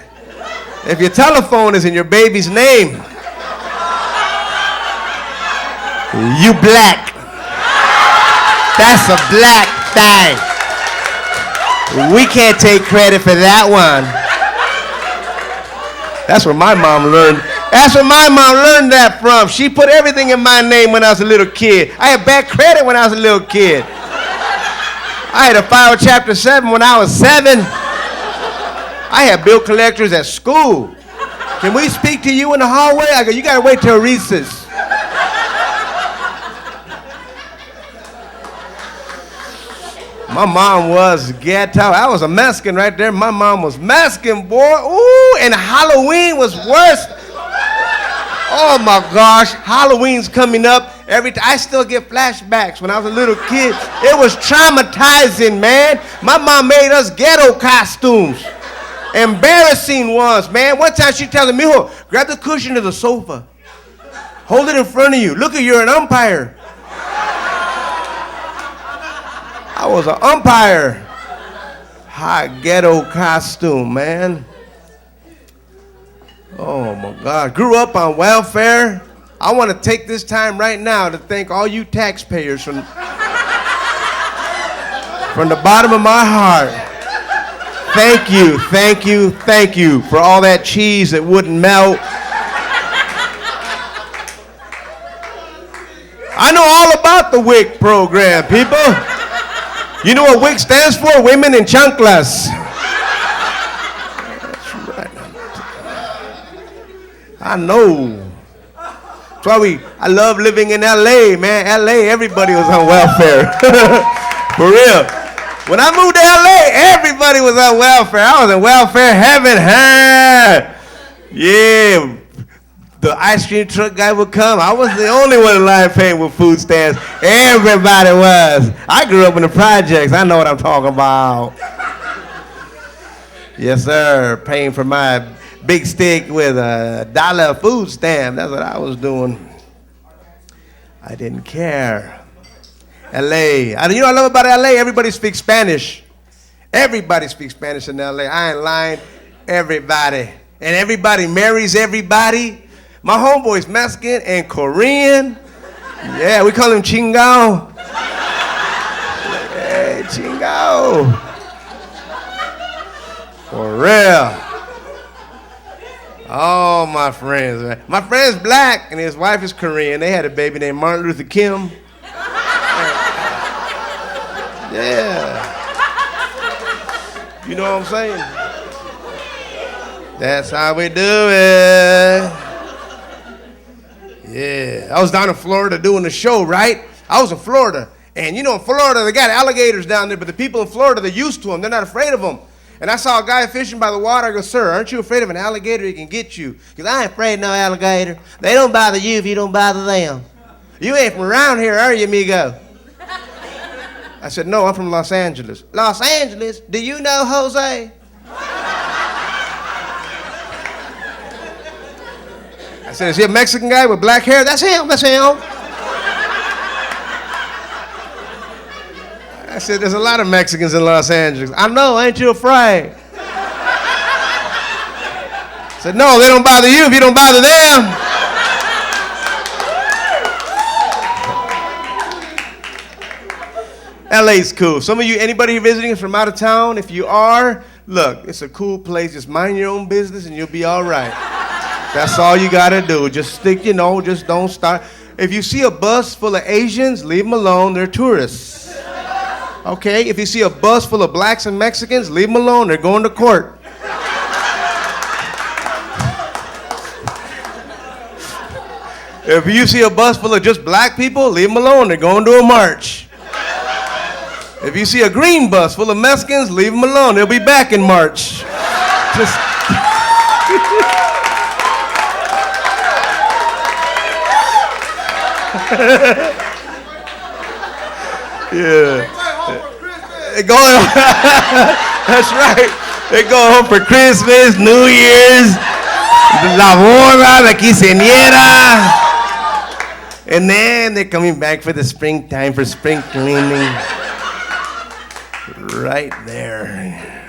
If your telephone is in your baby's name, you black. That's a black thing. We can't take credit for that one. That's where my mom learned. That's where my mom learned that from. She put everything in my name when I was a little kid. I had bad credit when I was a little kid. I had to file Chapter 7 when I was 7. I had bill collectors at school. Can we speak to you in the hallway? I go, you gotta wait till recess. My mom was ghetto. I was a Mexican right there. My mom was Mexican, boy. Ooh, and Halloween was worse. Oh my gosh, Halloween's coming up. I still get flashbacks when I was a little kid. It was traumatizing, man. My mom made us ghetto costumes. Embarrassing ones, man. One time she telling me, "Mijo, grab the cushion of the sofa. Hold it in front of you. Look, you're an umpire." I was an umpire. High ghetto costume, man. Oh my God. Grew up on welfare. I want to take this time right now to thank all you taxpayers from the bottom of my heart. Thank you, thank you, thank you for all that cheese that wouldn't melt. I know all about the WIC program, people. You know what WIC stands for? Women in Chanclas. That's right. I know. That's why I love living in LA, man. LA, everybody was on welfare. For real. When I moved to LA, everybody was on welfare. I was in welfare heaven. Yeah. The ice cream truck guy would come. I was the only one in line paying with food stamps. Everybody was. I grew up in the projects. I know what I'm talking about. Yes, sir. Paying for my big stick with $1 food stamp. That's what I was doing. I didn't care. LA. You know what I love about LA? Everybody speaks Spanish. Everybody speaks Spanish in LA. I ain't lying. Everybody. And everybody marries everybody. My homeboy's Mexican and Korean. Yeah, we call him chingao. Hey, chingao. For real. Oh, my friends. Man. My friend's black and his wife is Korean. They had a baby named Martin Luther Kim. Yeah. You know what I'm saying? That's how we do it. Yeah, I was down in Florida doing the show, right? I was in Florida. And you know, in Florida, they got alligators down there, but the people in Florida, they're used to them. They're not afraid of them. And I saw a guy fishing by the water. I go, sir, aren't you afraid of an alligator? He can get you. He goes, I ain't afraid of no alligator. They don't bother you if you don't bother them. You ain't from around here, are you, amigo? I said, no, I'm from Los Angeles. Los Angeles? Do you know Jose? I said, is he a Mexican guy with black hair? That's him, that's him. I said, there's a lot of Mexicans in Los Angeles. I know, ain't you afraid? I said, no, they don't bother you if you don't bother them. LA's cool. Some of you, anybody here visiting from out of town, if you are, look, it's a cool place. Just mind your own business and you'll be all right. That's all you gotta do. Just stick, just don't start. If you see a bus full of Asians, leave them alone. They're tourists. Okay, if you see a bus full of blacks and Mexicans, leave them alone. They're going to court. If you see a bus full of just black people, leave them alone. They're going to a march. If you see a green bus full of Mexicans, leave them alone. They'll be back in March. Just... yeah. They going that's right. They go home for Christmas, New Year's, la boda, la quinceañera. And then they're coming back for the springtime, for spring cleaning. Right there.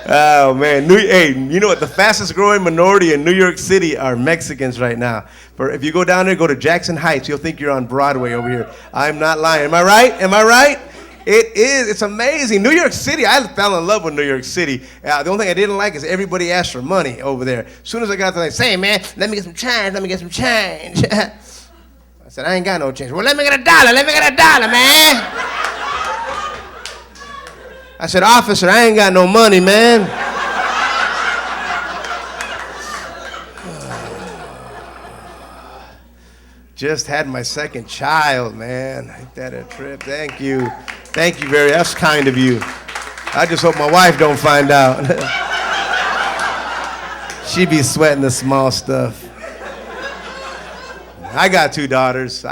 Oh man, hey, you know what? The fastest growing minority in New York City are Mexicans right now. If you go down there, go to Jackson Heights, you'll think you're on Broadway over here. I'm not lying. Am I right? Am I right? It is. It's amazing. New York City, I fell in love with New York City. The only thing I didn't like is everybody asked for money over there. As soon as I got there, they say, man, let me get some change, let me get some change. I said, I ain't got no change. Well, let me get $1, let me get $1, man. I said, officer, I ain't got no money, man. Just had my second child, man. Ain't that a trip? Thank you. Thank you that's kind of you. I just hope my wife don't find out. She be sweating the small stuff. I got two daughters.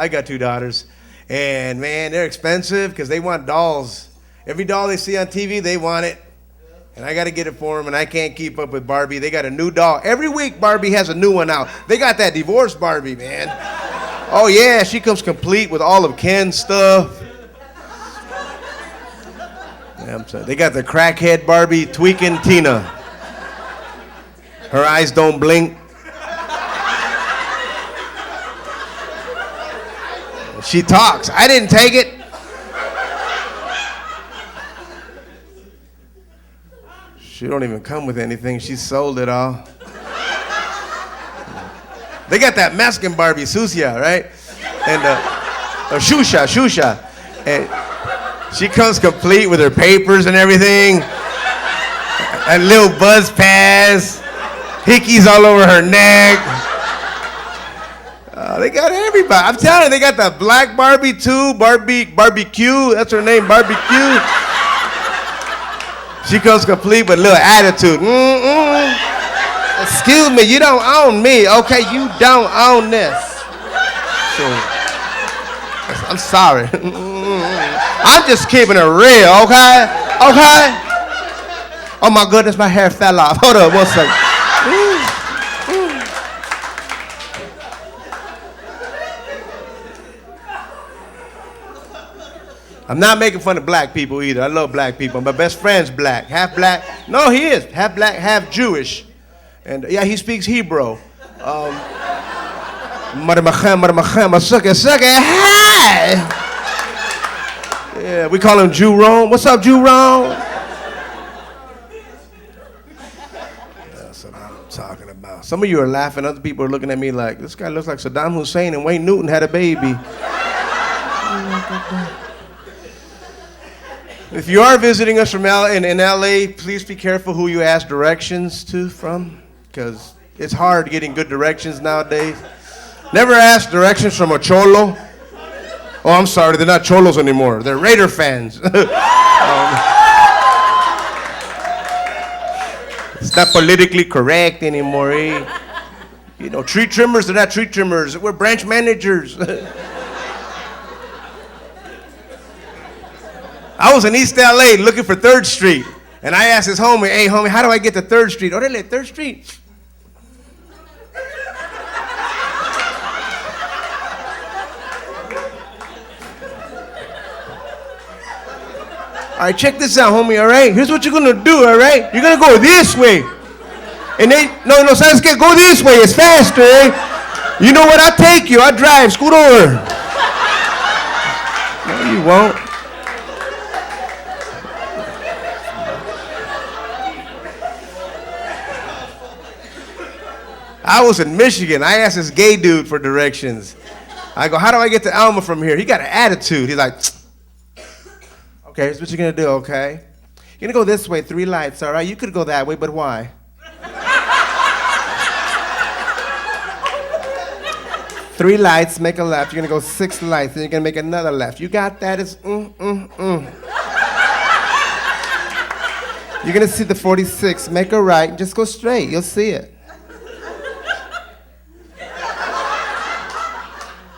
And man, they're expensive because they want dolls. Every doll they see on TV, they want it. And I got to get it for them, and I can't keep up with Barbie. They got a new doll. Every week, Barbie has a new one out. They got that divorced Barbie, man. Oh, yeah, she comes complete with all of Ken's stuff. Yeah, I'm sorry. They got the crackhead Barbie tweaking Tina. Her eyes don't blink. She talks. I didn't take it. She don't even come with anything. She sold it all. They got that Mexican Barbie, Sucia, right? And Shusha. And she comes complete with her papers and everything. A little buzz pass. Hickeys all over her neck. They got everybody. I'm telling you, they got that black Barbie too. Barbecue. That's her name, Barbecue. She comes complete with a little attitude. Excuse me, you don't own me. Okay, you don't own this. So, I'm sorry. I'm just keeping it real, okay? Okay? Oh my goodness, my hair fell off. Hold on 1 second. I'm not making fun of black people either. I love black people. My best friend's black. Half black. No, he is. Half black, half Jewish. And yeah, he speaks Hebrew. Yeah, we call him Jew Rome. What's up, Jew Rome? That's what I'm talking about. Some of you are laughing. Other people are looking at me like, this guy looks like Saddam Hussein and Wayne Newton had a baby. If you are visiting us from in LA, please be careful who you ask directions to from, because it's hard getting good directions nowadays. Never ask directions from a cholo. Oh, I'm sorry, they're not cholos anymore. They're Raider fans. It's not politically correct anymore, eh? You know, tree trimmers, they're not tree trimmers. We're branch managers. I was in East LA looking for 3rd Street, and I asked this homie, hey, homie, how do I get to 3rd Street? Oh, 3rd Street. All right, check this out, homie, all right? Here's what you're gonna do, all right? You're gonna go this way. And no, ¿sabes qué? Go this way, it's faster, eh? You know what, I'll take you, I'll drive, scoot over. No, you won't. I was in Michigan, I asked this gay dude for directions. I go, how do I get to Alma from here? He got an attitude, he's like, okay, here's what you're gonna do, okay? You're gonna go this way, 3 lights, all right? You could go that way, but why? 3 lights, make a left. You're gonna go 6 lights, then you're gonna make another left. You got that? It's You're gonna see the 46, make a right, just go straight, you'll see it.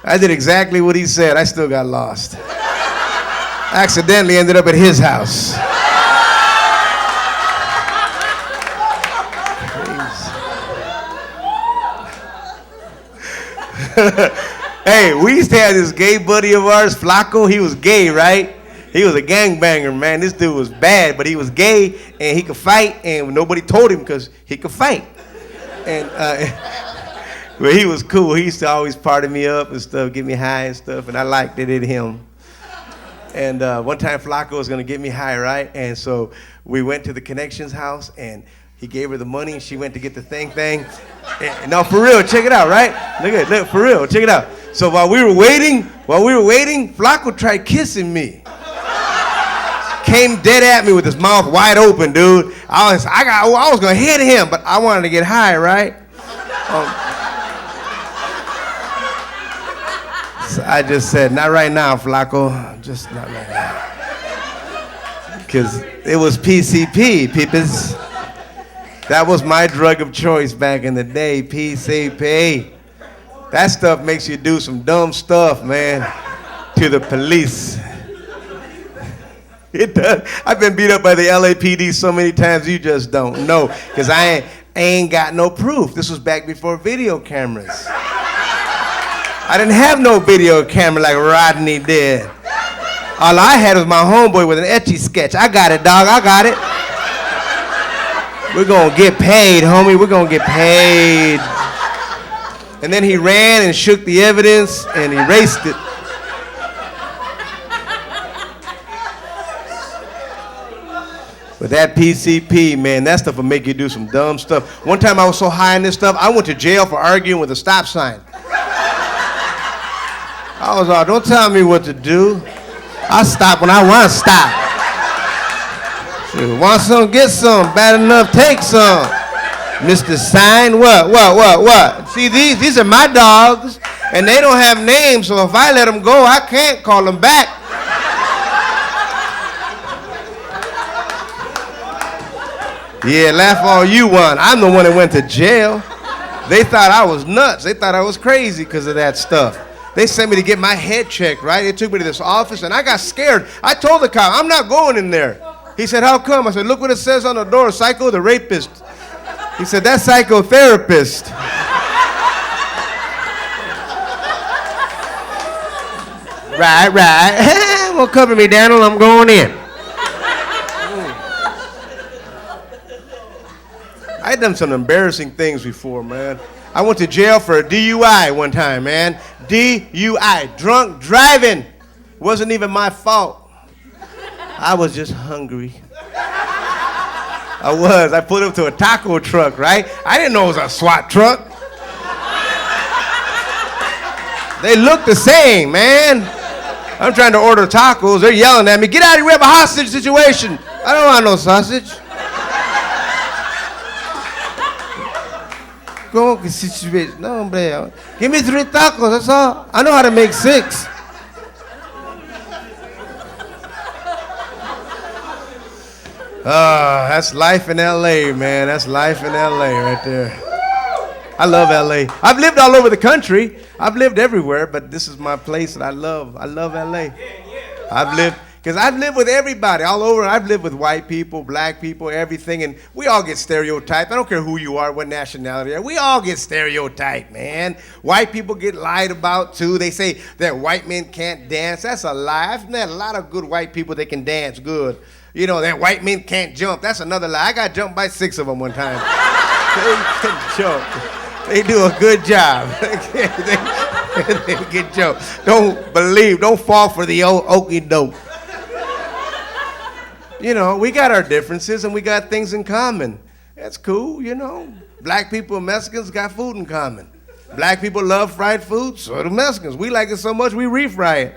I did exactly what he said, I still got lost. Accidentally ended up at his house. Hey, we used to have this gay buddy of ours, Flaco. He was gay, right? He was a gangbanger, man. This dude was bad, but he was gay, and he could fight, and nobody told him because he could fight. And but he was cool. He used to always party me up and stuff, get me high and stuff, and I liked it in him. And one time Flaco was gonna get me high, right? And so we went to the Connections house, and he gave her the money, and she went to get the thing. And no, for real, check it out, right? Look, for real, check it out. So while we were waiting, Flaco tried kissing me. Came dead at me with his mouth wide open, dude. I was gonna hit him, but I wanted to get high, right? So I just said, not right now, Flaco, just not right now. Because it was PCP, peepers. That was my drug of choice back in the day, PCP. That stuff makes you do some dumb stuff, man, to the police. It does. I've been beat up by the LAPD so many times you just don't know, because I ain't got no proof. This was back before video cameras. I didn't have no video camera like Rodney did. All I had was my homeboy with an etchy sketch. I got it, dog, I got it. We're gonna get paid, homie, we're gonna get paid. And then he ran and shook the evidence and erased it. But that PCP, man, that stuff will make you do some dumb stuff. One time I was so high on this stuff, I went to jail for arguing with a stop sign. I was like, don't tell me what to do. I stop when I want to stop. Want some, get some. Bad enough, take some. Mr. Sign, what? See, these are my dogs, and they don't have names, so if I let them go, I can't call them back. Yeah, laugh all you want. I'm the one that went to jail. They thought I was nuts. They thought I was crazy because of that stuff. They sent me to get my head checked, right? They took me to this office, and I got scared. I told the cop, I'm not going in there. He said, how come? I said, look what it says on the door, Psycho the Rapist. He said, that's psychotherapist. Right. Well, cover me, Daniel, I'm going in. I done some embarrassing things before, man. I went to jail for a DUI one time, man. DUI, drunk driving. Wasn't even my fault. I was just hungry. I pulled up to a taco truck, right? I didn't know it was a SWAT truck. They looked the same, man. I'm trying to order tacos. They're yelling at me. Get out of here. We have a hostage situation. I don't want no sausage. Go que situation. No, hombre. Give me 3 tacos. That's all. I know how to make 6. That's life in LA, man. That's life in LA right there. I love LA. I've lived all over the country. I've lived everywhere, but this is my place that I love. I love LA. I've lived with everybody all over. I've lived with white people, black people, everything, and we all get stereotyped. I don't care who you are, what nationality you are. We all get stereotyped, man. White people get lied about, too. They say that white men can't dance. That's a lie. I've met a lot of good white people that can dance good. You know, that white men can't jump. That's another lie. I got jumped by 6 of them one time. They can jump. They do a good job. They get jumped. Don't fall for the old okie doke. You know, we got our differences and we got things in common. That's cool, you know. Black people and Mexicans got food in common. Black people love fried food, so do Mexicans. We like it so much we refry it.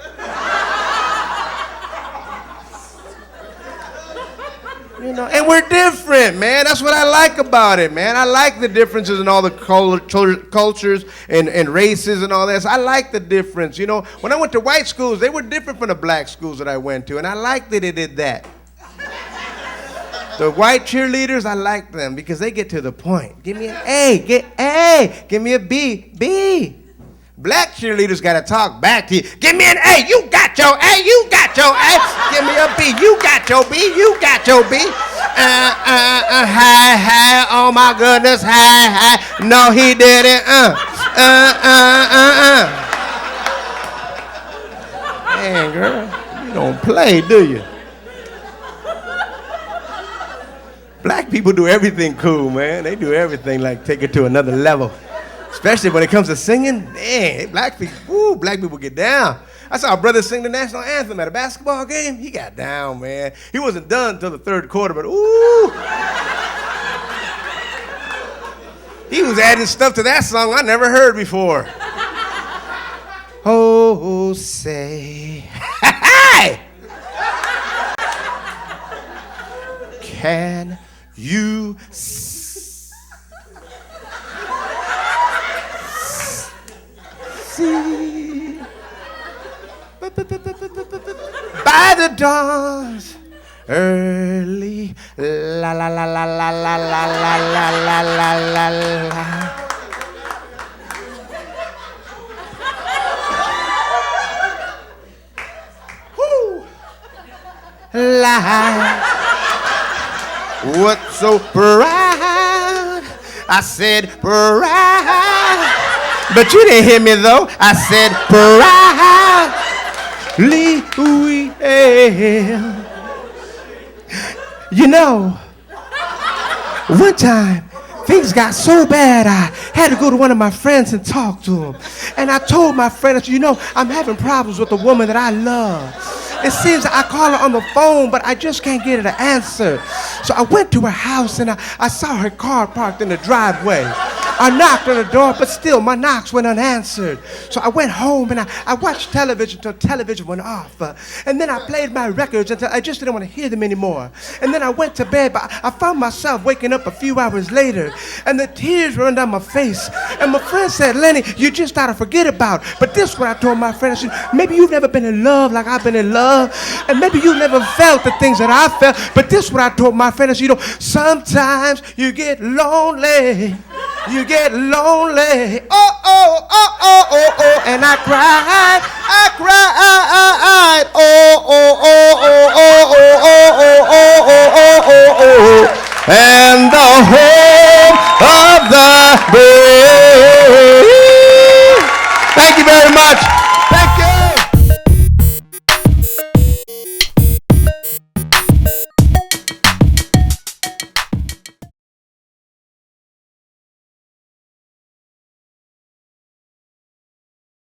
You know, and we're different, man. That's what I like about it, man. I like the differences in all the cultures and races and all that. So I like the difference. You know, when I went to white schools, they were different from the black schools that I went to, and I liked that they did that. The white cheerleaders, I like them because they get to the point. Give me an A, get A. Give me a B, B. Black cheerleaders got to talk back to you. Give me an A, you got your A, you got your A. Give me a B, you got your B, you got your B. Hi, oh my goodness, hi. No, he didn't, Man, girl, you don't play, do you? Black people do everything cool, man. They do everything like take it to another level. Especially when it comes to singing, man, black people get down. I saw a brother sing the national anthem at a basketball game. He got down, man. He wasn't done until the 3rd quarter, but ooh. He was adding stuff to that song I never heard before. Oh, say, hey! Can you see by the dawn's early la la la la la la la la la la la la la light. What's so proud? I said proud. But you didn't hear me though. I said proudly we hail. You know, one time things got so bad I had to go to one of my friends and talk to him. And I told my friend, I said, you know, I'm having problems with a woman that I love. It seems I call her on the phone, but I just can't get her to answer. So I went to her house and I saw her car parked in the driveway. I knocked on the door, but still my knocks went unanswered. So I went home and I watched television until television went off. And then I played my records until I just didn't want to hear them anymore. And then I went to bed, but I found myself waking up a few hours later and the tears running down my face. And my friend said, Lenny, you just gotta forget about it. But this is what I told my friend. I said, maybe you've never been in love like I've been in love. And maybe you never felt the things that I felt. But this is what I told my friend. I said, you know, sometimes you get lonely. You get lonely. Oh, oh, oh, oh, oh, oh. And I cried. Oh, oh, oh, oh, oh, oh, oh, oh, oh, oh, oh, oh. And the home of the brave. Thank you very much.